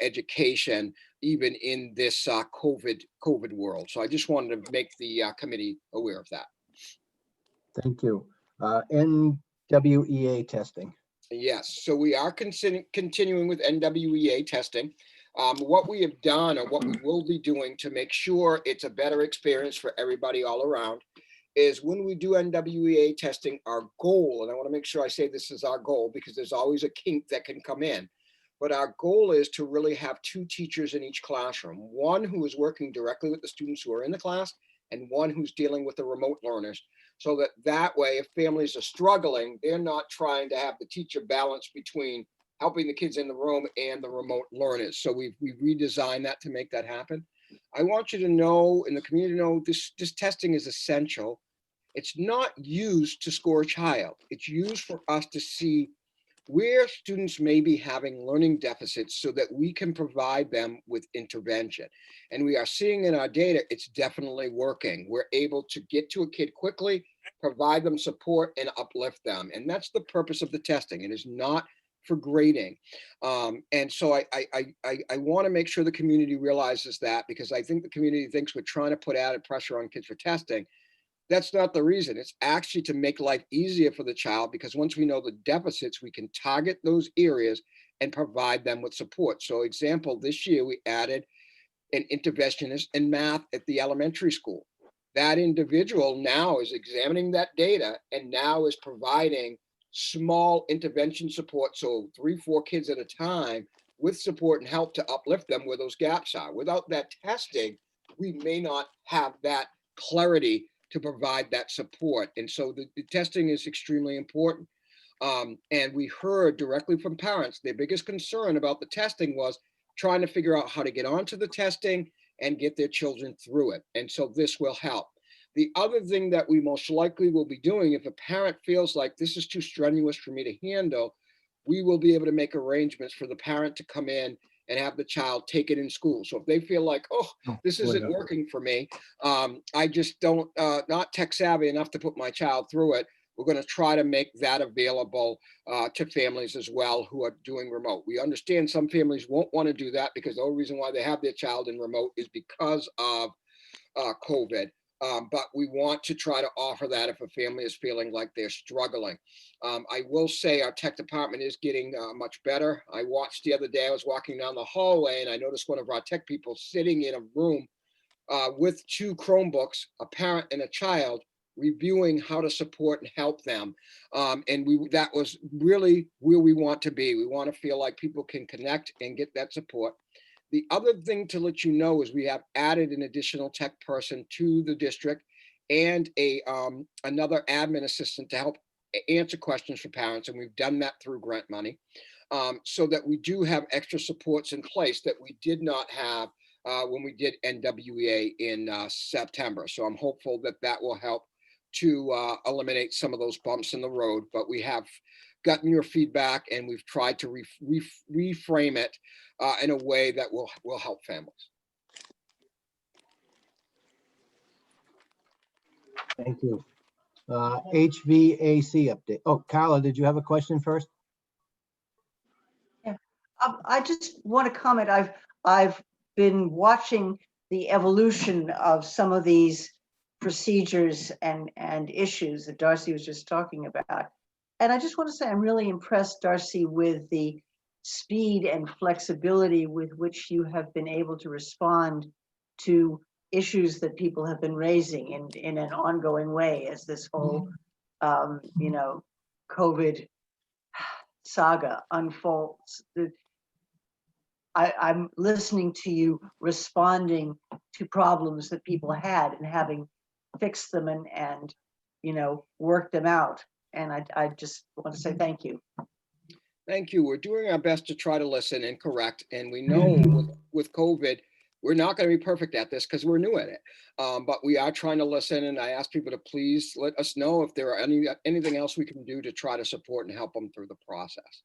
education, even in this COVID world. So I just wanted to make the committee aware of that. Thank you. NWEA testing. Yes, so we are continuing with NWEA testing. What we have done, or what we will be doing to make sure it's a better experience for everybody all around, is when we do NWEA testing, our goal, and I want to make sure I say this is our goal because there's always a kink that can come in, but our goal is to really have 2 teachers in each classroom, one who is working directly with the students who are in the class and one who's dealing with the remote learners, so that way, if families are struggling, they're not trying to have the teacher balance between helping the kids in the room and the remote learners. So we've redesigned that to make that happen. I want you to know, and the community to know, this testing is essential. It's not used to score a child. It's used for us to see where students may be having learning deficits so that we can provide them with intervention. And we are seeing in our data, it's definitely working. We're able to get to a kid quickly, provide them support, and uplift them. And that's the purpose of the testing. It is not for grading. And so I want to make sure the community realizes that, because I think the community thinks we're trying to put added pressure on kids for testing. That's not the reason. It's actually to make life easier for the child, because once we know the deficits, we can target those areas and provide them with support. So example, this year we added an interventionist in math at the elementary school. That individual now is examining that data and now is providing small intervention support. So 3-4 kids at a time with support and help to uplift them where those gaps are. Without that testing, we may not have that clarity to provide that support. And so the testing is extremely important. And we heard directly from parents, their biggest concern about the testing was trying to figure out how to get onto the testing and get their children through it. And so this will help. The other thing that we most likely will be doing, if a parent feels like this is too strenuous for me to handle, we will be able to make arrangements for the parent to come in and have the child take it in school. So if they feel like, oh, this isn't working for me, I just don't, not tech savvy enough to put my child through it, we're going to try to make that available to families as well who are doing remote. We understand some families won't want to do that because the only reason why they have their child in remote is because of COVID. But we want to try to offer that if a family is feeling like they're struggling. I will say our tech department is getting much better. I watched the other day, I was walking down the hallway and I noticed one of our tech people sitting in a room with 2 Chromebooks, a parent and a child, reviewing how to support and help them. And that was really where we want to be. We want to feel like people can connect and get that support. The other thing to let you know is we have added an additional tech person to the district and another admin assistant to help answer questions for parents. And we've done that through grant money, so that we do have extra supports in place that we did not have when we did NWEA in September. So I'm hopeful that that will help to eliminate some of those bumps in the road. But we have gotten your feedback and we've tried to reframe it in a way that will help families. Thank you. HVAC update. Oh, Carla, did you have a question first? Yeah, I just want to comment. I've been watching the evolution of some of these procedures and issues that Darcy was just talking about. And I just want to say I'm really impressed, Darcy, with the speed and flexibility with which you have been able to respond to issues that people have been raising in an ongoing way as this whole, COVID saga unfolds. I'm listening to you responding to problems that people had and having fixed them and worked them out. And I just want to say thank you. Thank you. We're doing our best to try to listen and correct. And we know with COVID, we're not going to be perfect at this because we're new at it. But we are trying to listen. And I ask people to please let us know if there are anything else we can do to try to support and help them through the process.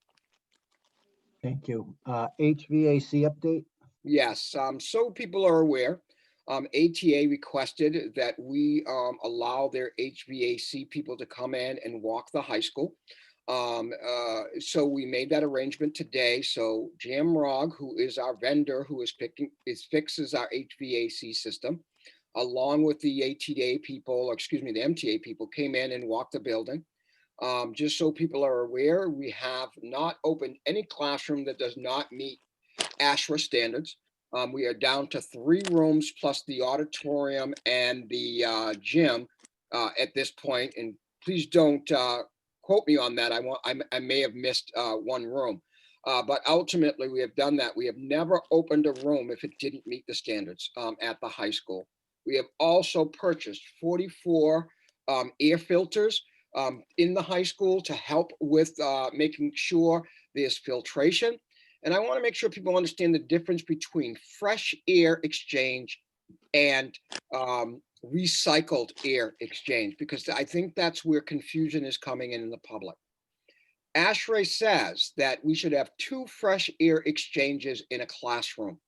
Thank you. HVAC update. Yes, so people are aware, ATA requested that we allow their HVAC people to come in and walk the high school. So we made that arrangement today. So Jamrog, who is our vendor, who fixes our HVAC system, along with the ATA people, or excuse me, the MTA people, came in and walked the building. Just so people are aware, we have not opened any classroom that does not meet ASHRA standards. We are down to 3 rooms plus the auditorium and the gym at this point. And please don't quote me on that. I may have missed 1 room. But ultimately, we have done that. We have never opened a room if it didn't meet the standards at the high school. We have also purchased 44 air filters in the high school to help with making sure there's filtration. And I want to make sure people understand the difference between fresh air exchange and recycled air exchange, because I think that's where confusion is coming in the public. ASHRAE says that we should have 2 fresh air exchanges in a classroom.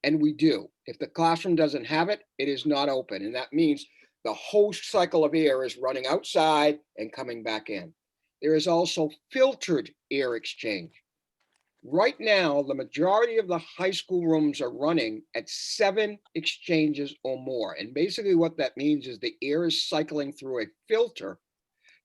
And we do. If the classroom doesn't have it, it is not open. And that means the whole cycle of air is running outside and coming back in. There is also filtered air exchange. Right now, the majority of the high school rooms are running at 7 exchanges or more. And basically what that means is the air is cycling through a filter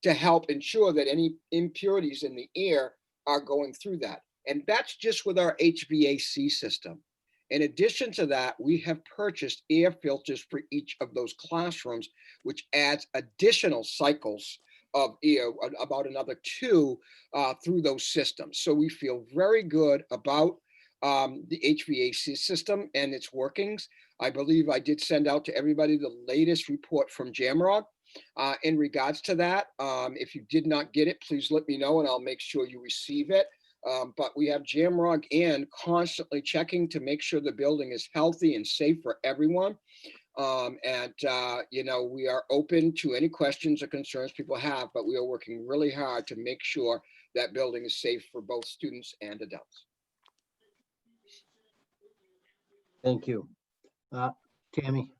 to help ensure that any impurities in the air are going through that. And that's just with our HVAC system. In addition to that, we have purchased air filters for each of those classrooms, which adds additional cycles of air, about another 2 through those systems. So we feel very good about the HVAC system and its workings. I believe I did send out to everybody the latest report from Jamrog in regards to that. If you did not get it, please let me know and I'll make sure you receive it. But we have Jamrog in constantly checking to make sure the building is healthy and safe for everyone. We are open to any questions or concerns people have, but we are working really hard to make sure that building is safe for both students and adults. Thank you. Tammy.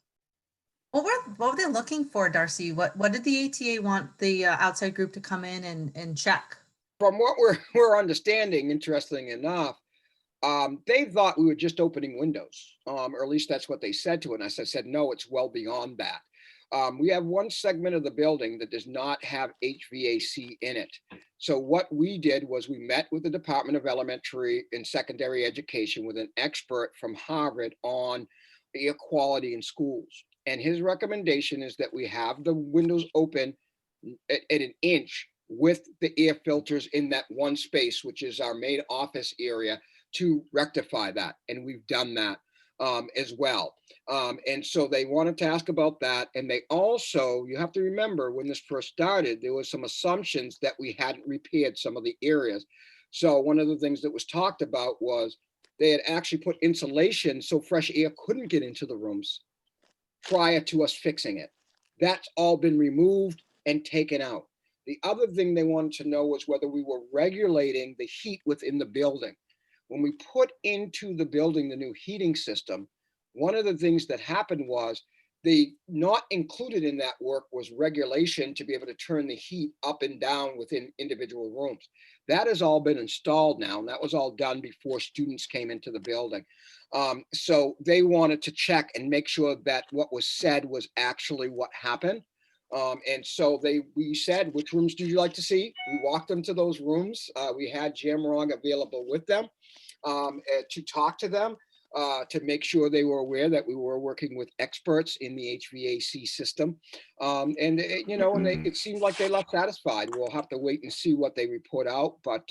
What were they looking for, Darcy? What did the ATA want the outside group to come in and check? From what we're understanding, interesting enough, they thought we were just opening windows, or at least that's what they said to it. And I said, no, it's well beyond that. We have one segment of the building that does not have HVAC in it. So what we did was we met with the Department of Elementary and Secondary Education with an expert from Harvard on air quality in schools. And his recommendation is that we have the windows open at an inch with the air filters in that one space, which is our main office area, to rectify that. And we've done that as well. And so they wanted to ask about that. And they also, you have to remember, when this first started, there was some assumptions that we hadn't repaired some of the areas. So one of the things that was talked about was they had actually put insulation so fresh air couldn't get into the rooms prior to us fixing it. That's all been removed and taken out. The other thing they wanted to know was whether we were regulating the heat within the building. When we put into the building the new heating system, one of the things that happened was not included in that work was regulation to be able to turn the heat up and down within individual rooms. That has all been installed now, and that was all done before students came into the building. So they wanted to check and make sure that what was said was actually what happened. And so we said, which rooms do you like to see? We walked them to those rooms. We had Jamrong available with them to talk to them, to make sure they were aware that we were working with experts in the HVAC system. It seemed like they left satisfied. We'll have to wait and see what they report out, but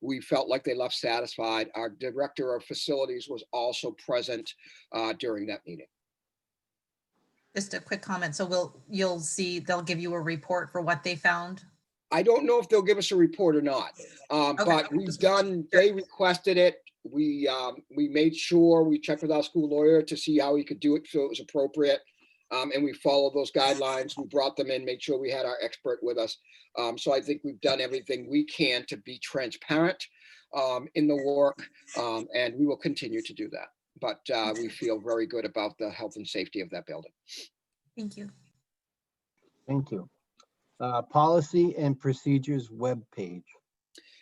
we felt like they left satisfied. Our director of facilities was also present during that meeting. Just a quick comment. So you'll see, they'll give you a report for what they found. I don't know if they'll give us a report or not, but we've done, they requested it. We made sure we checked with our school lawyer to see how he could do it so it was appropriate. And we followed those guidelines. We brought them in, made sure we had our expert with us. So I think we've done everything we can to be transparent in the work, and we will continue to do that. But we feel very good about the health and safety of that building. Thank you. Thank you. Policy and procedures webpage.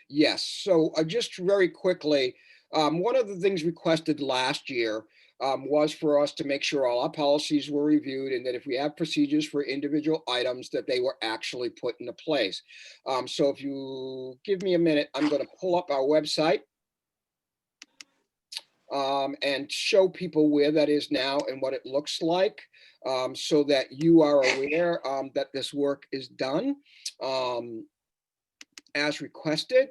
Yes, so just very quickly, one of the things requested last year was for us to make sure all our policies were reviewed and that if we have procedures for individual items that they were actually put into place. So if you give me a minute, I'm going to pull up our website and show people where that is now and what it looks like, so that you are aware that this work is done as requested.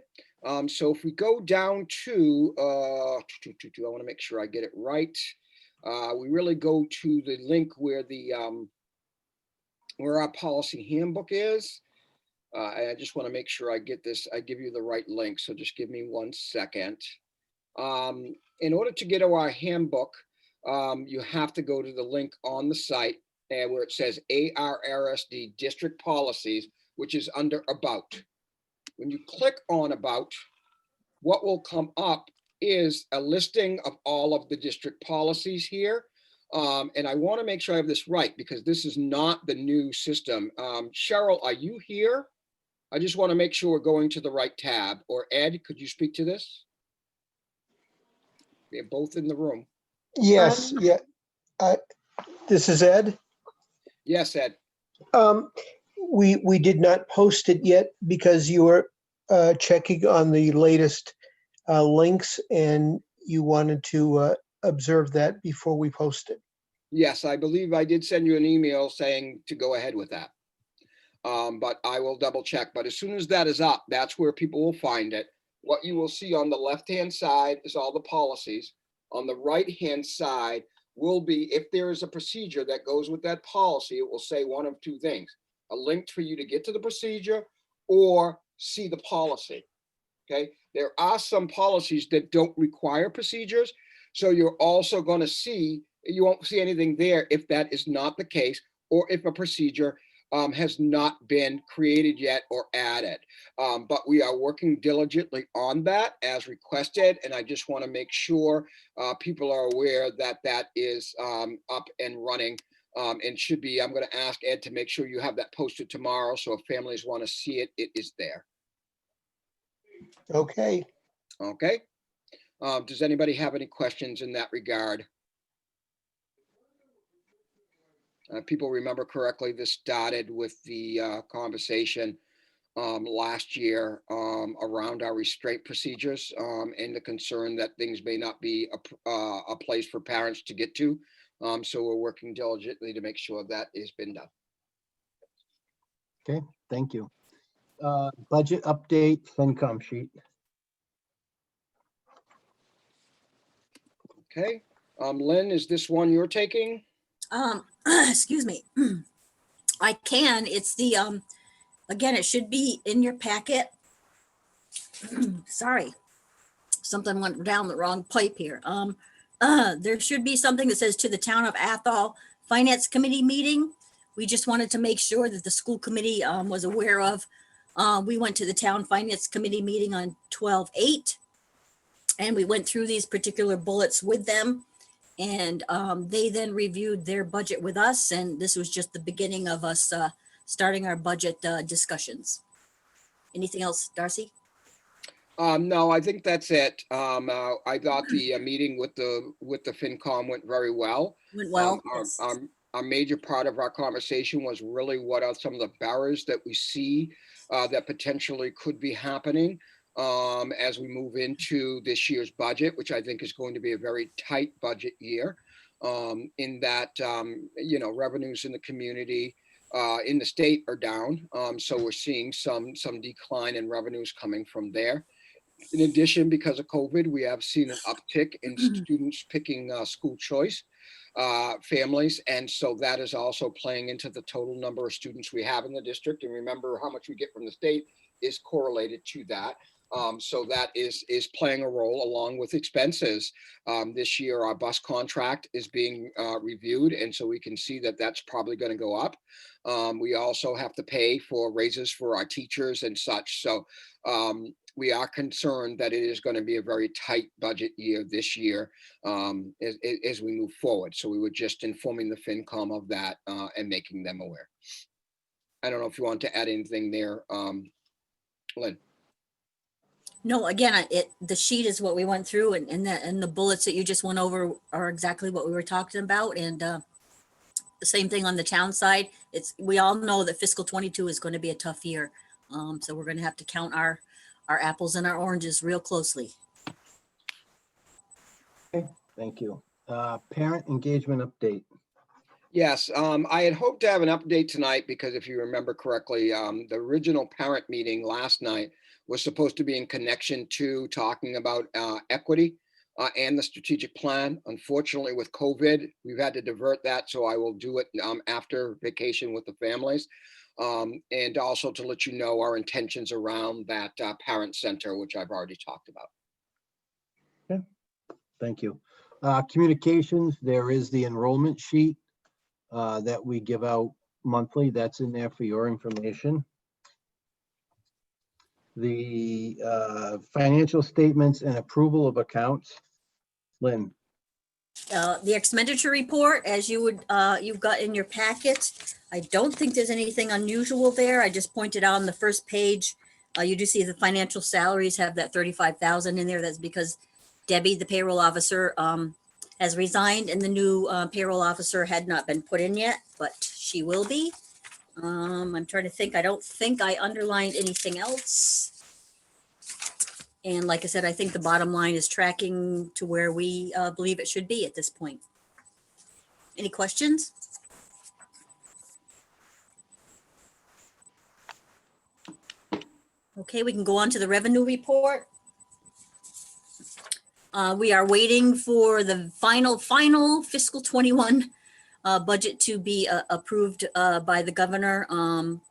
So if we go down to, I want to make sure I get it right. We really go to the link where where our policy handbook is. I just want to make sure I get this, I give you the right link. So just give me 1 second. In order to get to our handbook, you have to go to the link on the site where it says ARRSD district policies, which is under about. When you click on about, what will come up is a listing of all of the district policies here. And I want to make sure I have this right because this is not the new system. Cheryl, are you here? I just want to make sure we're going to the right tab. Or Ed, could you speak to this? They're both in the room. Yes, yeah. This is Ed. Yes, Ed. We did not post it yet because you were checking on the latest links and you wanted to observe that before we post it. Yes, I believe I did send you an email saying to go ahead with that. But I will double check. But as soon as that is up, that's where people will find it. What you will see on the left-hand side is all the policies. On the right-hand side will be, if there is a procedure that goes with that policy, it will say one of two things: a link for you to get to the procedure or see the policy. Okay, there are some policies that don't require procedures. So you're also going to see, you won't see anything there if that is not the case, or if a procedure has not been created yet or added. But we are working diligently on that as requested. And I just want to make sure people are aware that that is up and running and should be. I'm going to ask Ed to make sure you have that posted tomorrow. So if families want to see it, it is there. Okay. Okay. Does anybody have any questions in that regard? People remember correctly, this started with the conversation last year around our restraint procedures and the concern that things may not be a place for parents to get to. So we're working diligently to make sure that has been done. Okay, thank you. Budget update, FinCom sheet. Okay, Lynn, is this one you're taking? Excuse me. I can. It's the again, it should be in your packet. Sorry, something went down the wrong pipe here. There should be something that says to the Town of Athol Finance Committee meeting. We just wanted to make sure that the school committee was aware of. We went to the Town Finance Committee meeting on 12/8, and we went through these particular bullets with them. And they then reviewed their budget with us, and this was just the beginning of us starting our budget discussions. Anything else, Darcy? No, I think that's it. I thought the meeting with the FinCom went very well. Went well. Yes. Our major part of our conversation was really what are some of the barriers that we see that potentially could be happening as we move into this year's budget, which I think is going to be a very tight budget year in that, you know, revenues in the community, in the state are down. So we're seeing some decline in revenues coming from there. In addition, because of COVID, we have seen an uptick in students picking school choice families. And so that is also playing into the total number of students we have in the district. And remember, how much we get from the state is correlated to that. So that is playing a role along with expenses. This year, our bus contract is being reviewed. And so we can see that that's probably going to go up. We also have to pay for raises for our teachers and such. So we are concerned that it is going to be a very tight budget year this year as we move forward. So we were just informing the FinCom of that and making them aware. I don't know if you want to add anything there, Lynn. No, again, the sheet is what we went through, and the bullets that you just went over are exactly what we were talking about. And the same thing on the town side. We all know that fiscal 22 is going to be a tough year. So we're going to have to count our apples and our oranges real closely. Okay, thank you. Parent engagement update. Yes, I had hoped to have an update tonight because if you remember correctly, the original parent meeting last night was supposed to be in connection to talking about equity and the strategic plan. Unfortunately, with COVID, we've had to divert that. So I will do it after vacation with the families. And also to let you know our intentions around that parent center, which I've already talked about. Okay, thank you. Communications, there is the enrollment sheet that we give out monthly. That's in there for your information. The financial statements and approval of accounts. Lynn. The expenditure report, as you've got in your packet, I don't think there's anything unusual there. I just pointed out on the first page, you do see the financial salaries have that 35,000 in there. That's because Debbie, the payroll officer, has resigned, and the new payroll officer had not been put in yet, but she will be. I'm trying to think. I don't think I underlined anything else. And like I said, I think the bottom line is tracking to where we believe it should be at this point. Any questions? Okay, we can go on to the revenue report. We are waiting for the final fiscal 21 budget to be approved by the governor.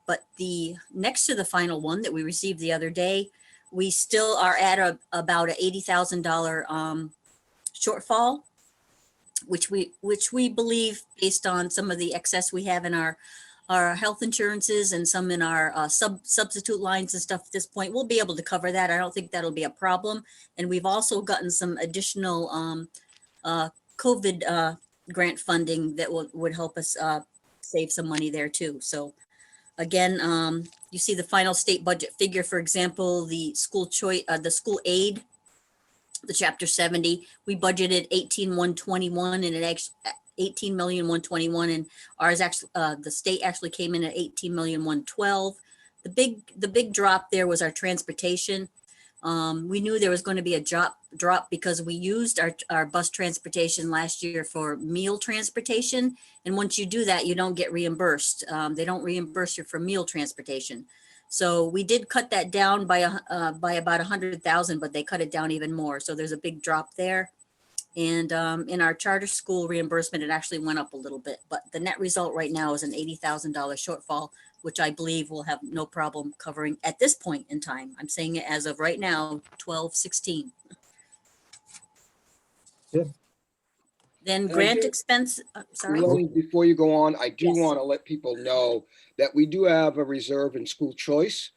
But the next to the final one that we received the other day, we still are at about a $80,000 shortfall, which we believe, based on some of the excess we have in our health insurances and some in our substitute lines and stuff at this point, we'll be able to cover that. I don't think that'll be a problem. And we've also gotten some additional COVID grant funding that would help us save some money there too. So again, you see the final state budget figure, for example, the school choice, the school aid, the chapter 70, we budgeted 18,121, and it 18,121,000, and ours actually, the state actually came in at 18,112,000. The big drop there was our transportation. We knew there was going to be a drop because we used our bus transportation last year for meal transportation. And once you do that, you don't get reimbursed. They don't reimburse you for meal transportation. So we did cut that down by about 100,000, but they cut it down even more. So there's a big drop there. And in our charter school reimbursement, it actually went up a little bit, but the net result right now is an $80,000 shortfall, which I believe we'll have no problem covering at this point in time. I'm saying it as of right now, 12/16. Good. Then And I grant do- expense, sorry. Lily, before you go on, I do Yes. want to let people know that we do have a reserve in school choice.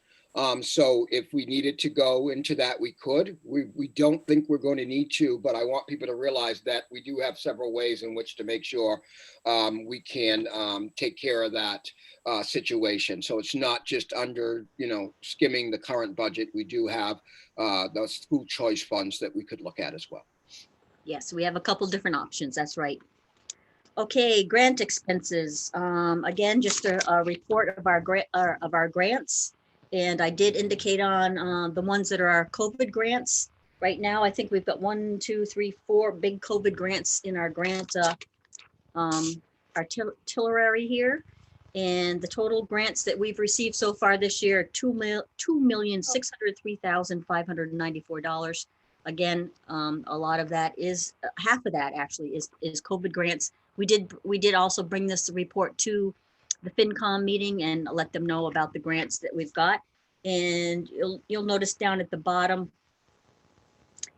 So if we needed to go into that, we could. We don't think we're going to need to, but I want people to realize that we do have several ways in which to make sure we can take care of that situation. So it's not just under, skimming the current budget. We do have those school choice funds that we could look at as well. Yes, we have a couple different options. That's right. Okay, grant expenses. Again, just a report of our grants. And I did indicate on the ones that are our COVID grants. Right now, I think we've got 1, 2, 3, 4 big COVID grants in our grant artillery here. And the total grants that we've received so far this year are $2,603,594. Again, a lot of that is, half of that actually is COVID grants. We did also bring this report to the FinCom meeting and let them know about the grants that we've got. And you'll notice down at the bottom,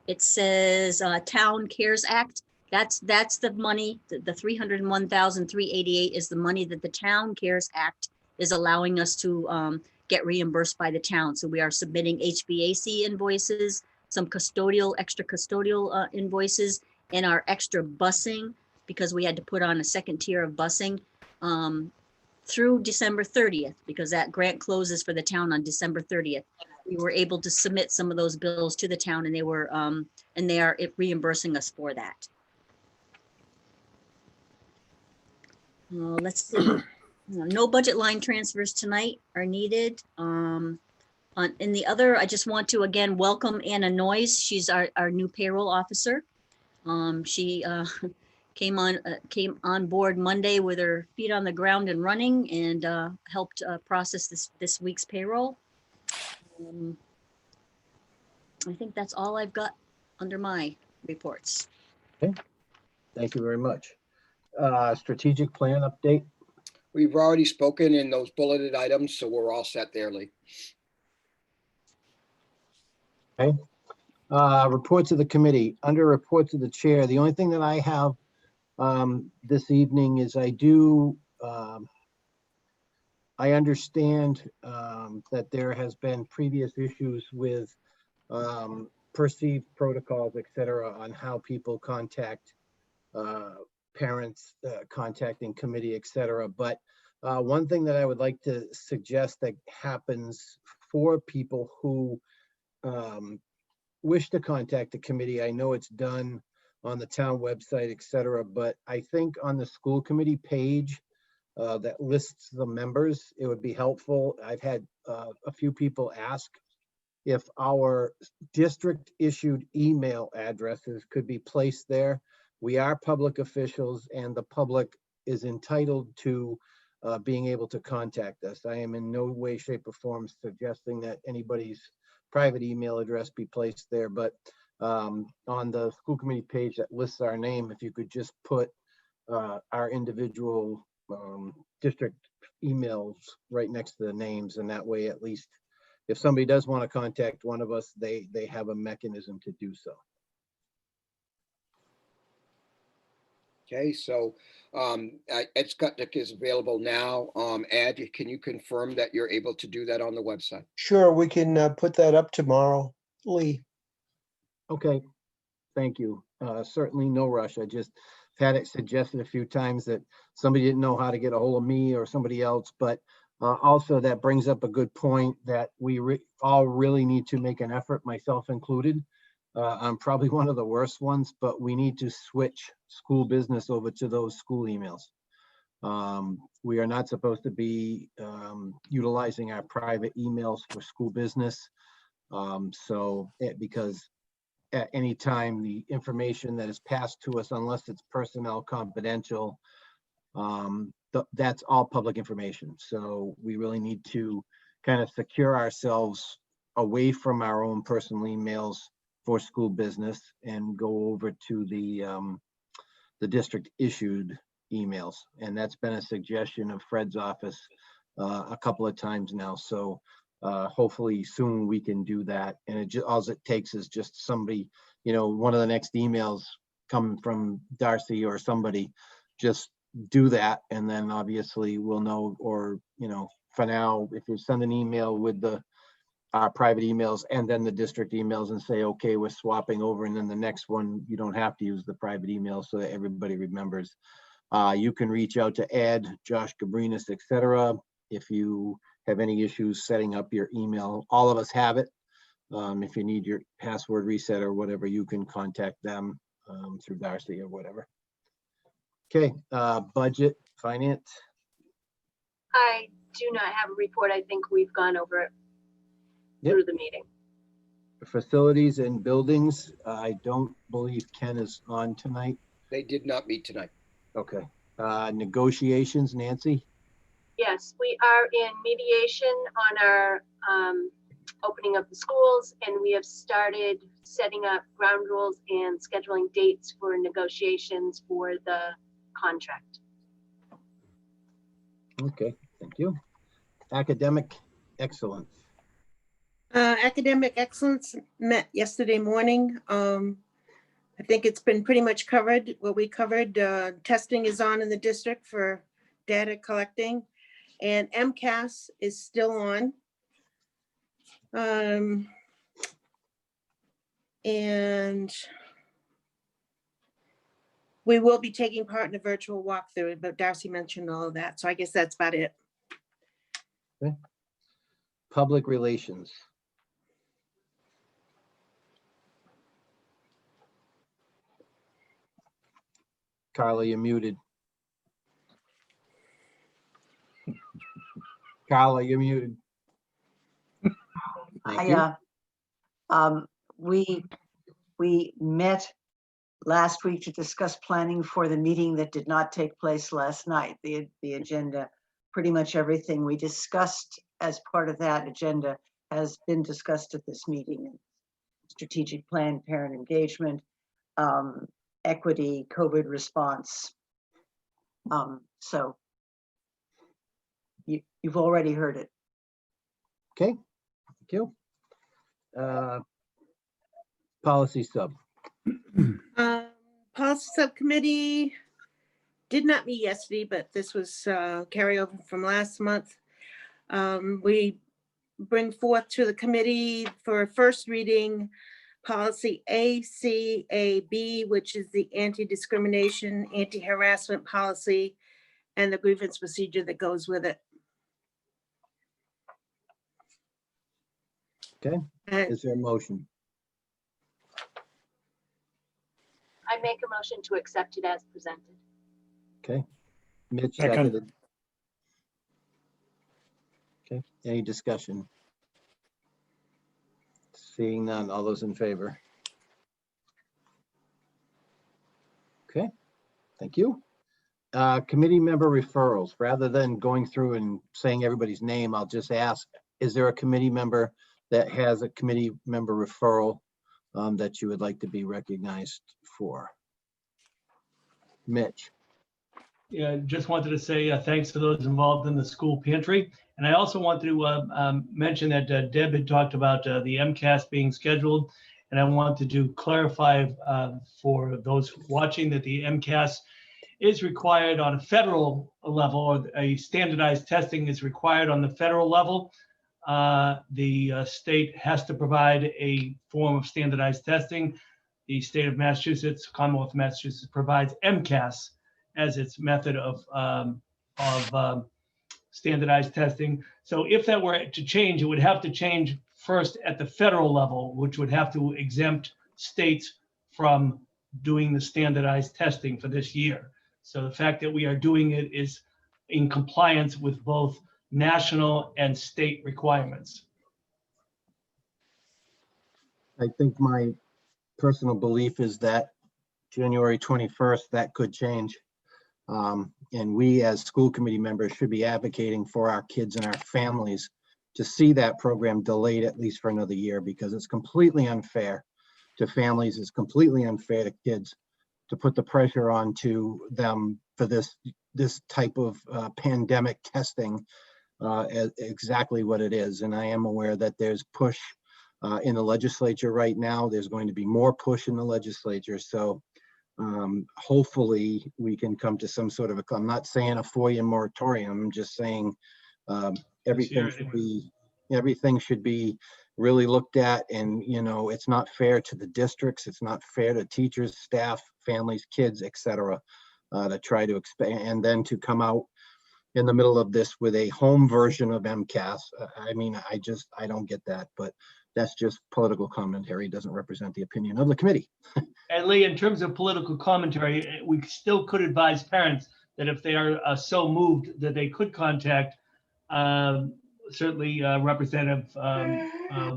it says Town Cares Act. That's the money, the $301,388 is the money that the Town Cares Act is allowing us to get reimbursed by the town. So we are submitting HVAC invoices, some extra custodial invoices, and our extra busing, because we had to put on a second tier of busing through December 30th, because that grant closes for the town on December 30th. We were able to submit some of those bills to the town, and they are reimbursing us for that. Let's see. No budget line transfers tonight are needed. In the other, I just want to again welcome Anna Noyes. She's our new payroll officer. She came on board Monday with her feet on the ground and running, and helped process this week's payroll. I think that's all I've got under my reports. Okay. Thank you very much. Strategic plan update. We've already spoken in those bulleted items, so we're all set there, Lee. Okay. Reports of the committee. Under reports of the chair, the only thing that I have this evening is I understand that there has been previous issues with perceived protocols, et cetera, on how people contact parents, contacting committee, et cetera. But one thing that I would like to suggest that happens for people who wish to contact the committee, I know it's done on the town website, et cetera, but I think on the school committee page that lists the members, it would be helpful. I've had a few people ask if our district issued email addresses could be placed there. We are public officials, and the public is entitled to being able to contact us. I am in no way, shape, or form suggesting that anybody's private email address be placed there, but on the school committee page that lists our name, if you could just put our individual district emails right next to the names, and that way, at least if somebody does want to contact one of us, they have a mechanism to do so. Okay, so Ed Skutnik is available now. Ed, can you confirm that you're able to do that on the website? Sure, we can put that up tomorrow, Lee. Okay, thank you. Certainly no rush. I just had it suggested a few times that somebody didn't know how to get a hold of me or somebody else, but also that brings up a good point that we all really need to make an effort, myself included, I'm probably one of the worst ones, but we need to switch school business over to those school emails. We are not supposed to be utilizing our private emails for school business. Because at any time, the information that is passed to us, unless it's personnel confidential, that's all public information. So we really need to kind of secure ourselves away from our own personal emails for school business and go over to the district issued emails. And that's been a suggestion of Fred's office a couple of times now. So hopefully soon we can do that. And all it takes is just somebody, one of the next emails coming from Darcy or somebody, just do that. And then obviously we'll know, or, for now, if you send an email with our private emails and then the district emails and say, okay, we're swapping over. And then the next one, you don't have to use the private email so that everybody remembers. You can reach out to Ed, Josh Gabrinas, etc. if you have any issues setting up your email. All of us have it. If you need your password reset or whatever, you can contact them through Darcy or whatever. Okay, budget, finance. I do not have a report. I think we've gone over it through the meeting. Facilities and buildings. I don't believe Ken is on tonight. They did not meet tonight. Okay. Negotiations, Nancy? Yes, we are in mediation on our opening of the schools, and we have started setting up ground rules and scheduling dates for negotiations for the contract. Okay, thank you. Academic excellence. Academic excellence met yesterday morning. I think it's been pretty much covered. What we covered, testing is on in the district for data collecting, and MCAS is still on. And we will be taking part in a virtual walkthrough, but Darcy mentioned all of that. So I guess that's about it. Okay. Public relations. Carla, you're muted. Carla, you're muted. Thank you. We met last week to discuss planning for the meeting that did not take place last night. The agenda, pretty much everything we discussed as part of that agenda has been discussed at this meeting. Strategic plan, parent engagement, equity, COVID response. So you've already heard it. Okay, thank you. Policy sub. Policy subcommittee did not meet yesterday, but this was carryover from last month. We bring forth to the committee for first reading policy ACAB, which is the anti-discrimination, anti-harassment policy, and the grievance procedure that goes with it. Okay, is there a motion? I make a motion to accept it as presented. Okay, Mitch Second. seconded. Okay, any discussion? Seeing none, all those in favor? Okay, thank you. Committee member referrals. Rather than going through and saying everybody's name, I'll just ask, is there a committee member that has a committee member referral that you would like to be recognized for? Mitch. Yeah, just wanted to say thanks to those involved in the school pantry. And I also wanted to mention that Deb had talked about the MCAS being scheduled. And I wanted to clarify for those watching that the MCAS is required on a federal level, or a standardized testing is required on the federal level. The state has to provide a form of standardized testing. The state of Massachusetts, Commonwealth of Massachusetts, provides MCAS as its method of standardized testing. So if that were to change, it would have to change first at the federal level, which would have to exempt states from doing the standardized testing for this year. So the fact that we are doing it is in compliance with both national and state requirements. I think my personal belief is that January 21st, that could change. And we as school committee members should be advocating for our kids and our families to see that program delayed at least for another year, because it's completely unfair to families, it's completely unfair to kids to put the pressure onto them for this type of pandemic testing, as exactly what it is. And I am aware that there's push in the legislature right now. There's going to be more push in the legislature. So hopefully we can come to some sort of I'm not saying a 4-year moratorium, I'm just saying everything should be really looked at. And, you know, it's not fair to the districts, it's not fair to teachers, staff, families, kids, etc. To try to expand and then to come out in the middle of this with a home version of MCAS. I mean, I don't get that, but that's just political commentary. It doesn't represent the opinion of the committee. And Lee, in terms of political commentary, we still could advise parents that if they are so moved that they could contact certainly Representative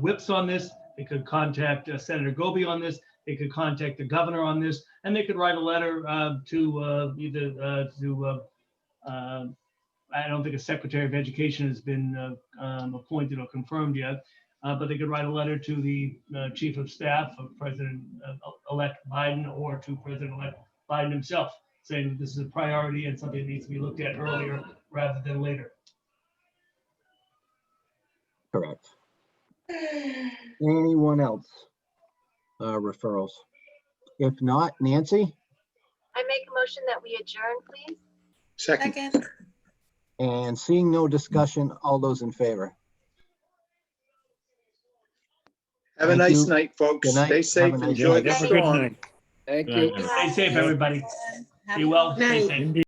Whips on this. They could contact Senator Goby on this. They could contact the governor on this, and they could write a letter I don't think a Secretary of Education has been appointed or confirmed yet, but they could write a letter to the Chief of Staff of President-elect Biden or to President-elect Biden himself, saying that this is a priority and something that needs to be looked at earlier rather than later. Correct. Anyone else? Referrals? If not, Nancy? I make a motion that we adjourn, please. Second. And seeing no discussion, all those in favor? Have a Thank nice you. night, folks. Good night. Stay Have a safe. nice Enjoy night. the Have a good storm. night. Thank you. Stay safe, everybody. Be well. Stay Indeed. safe. Indeed.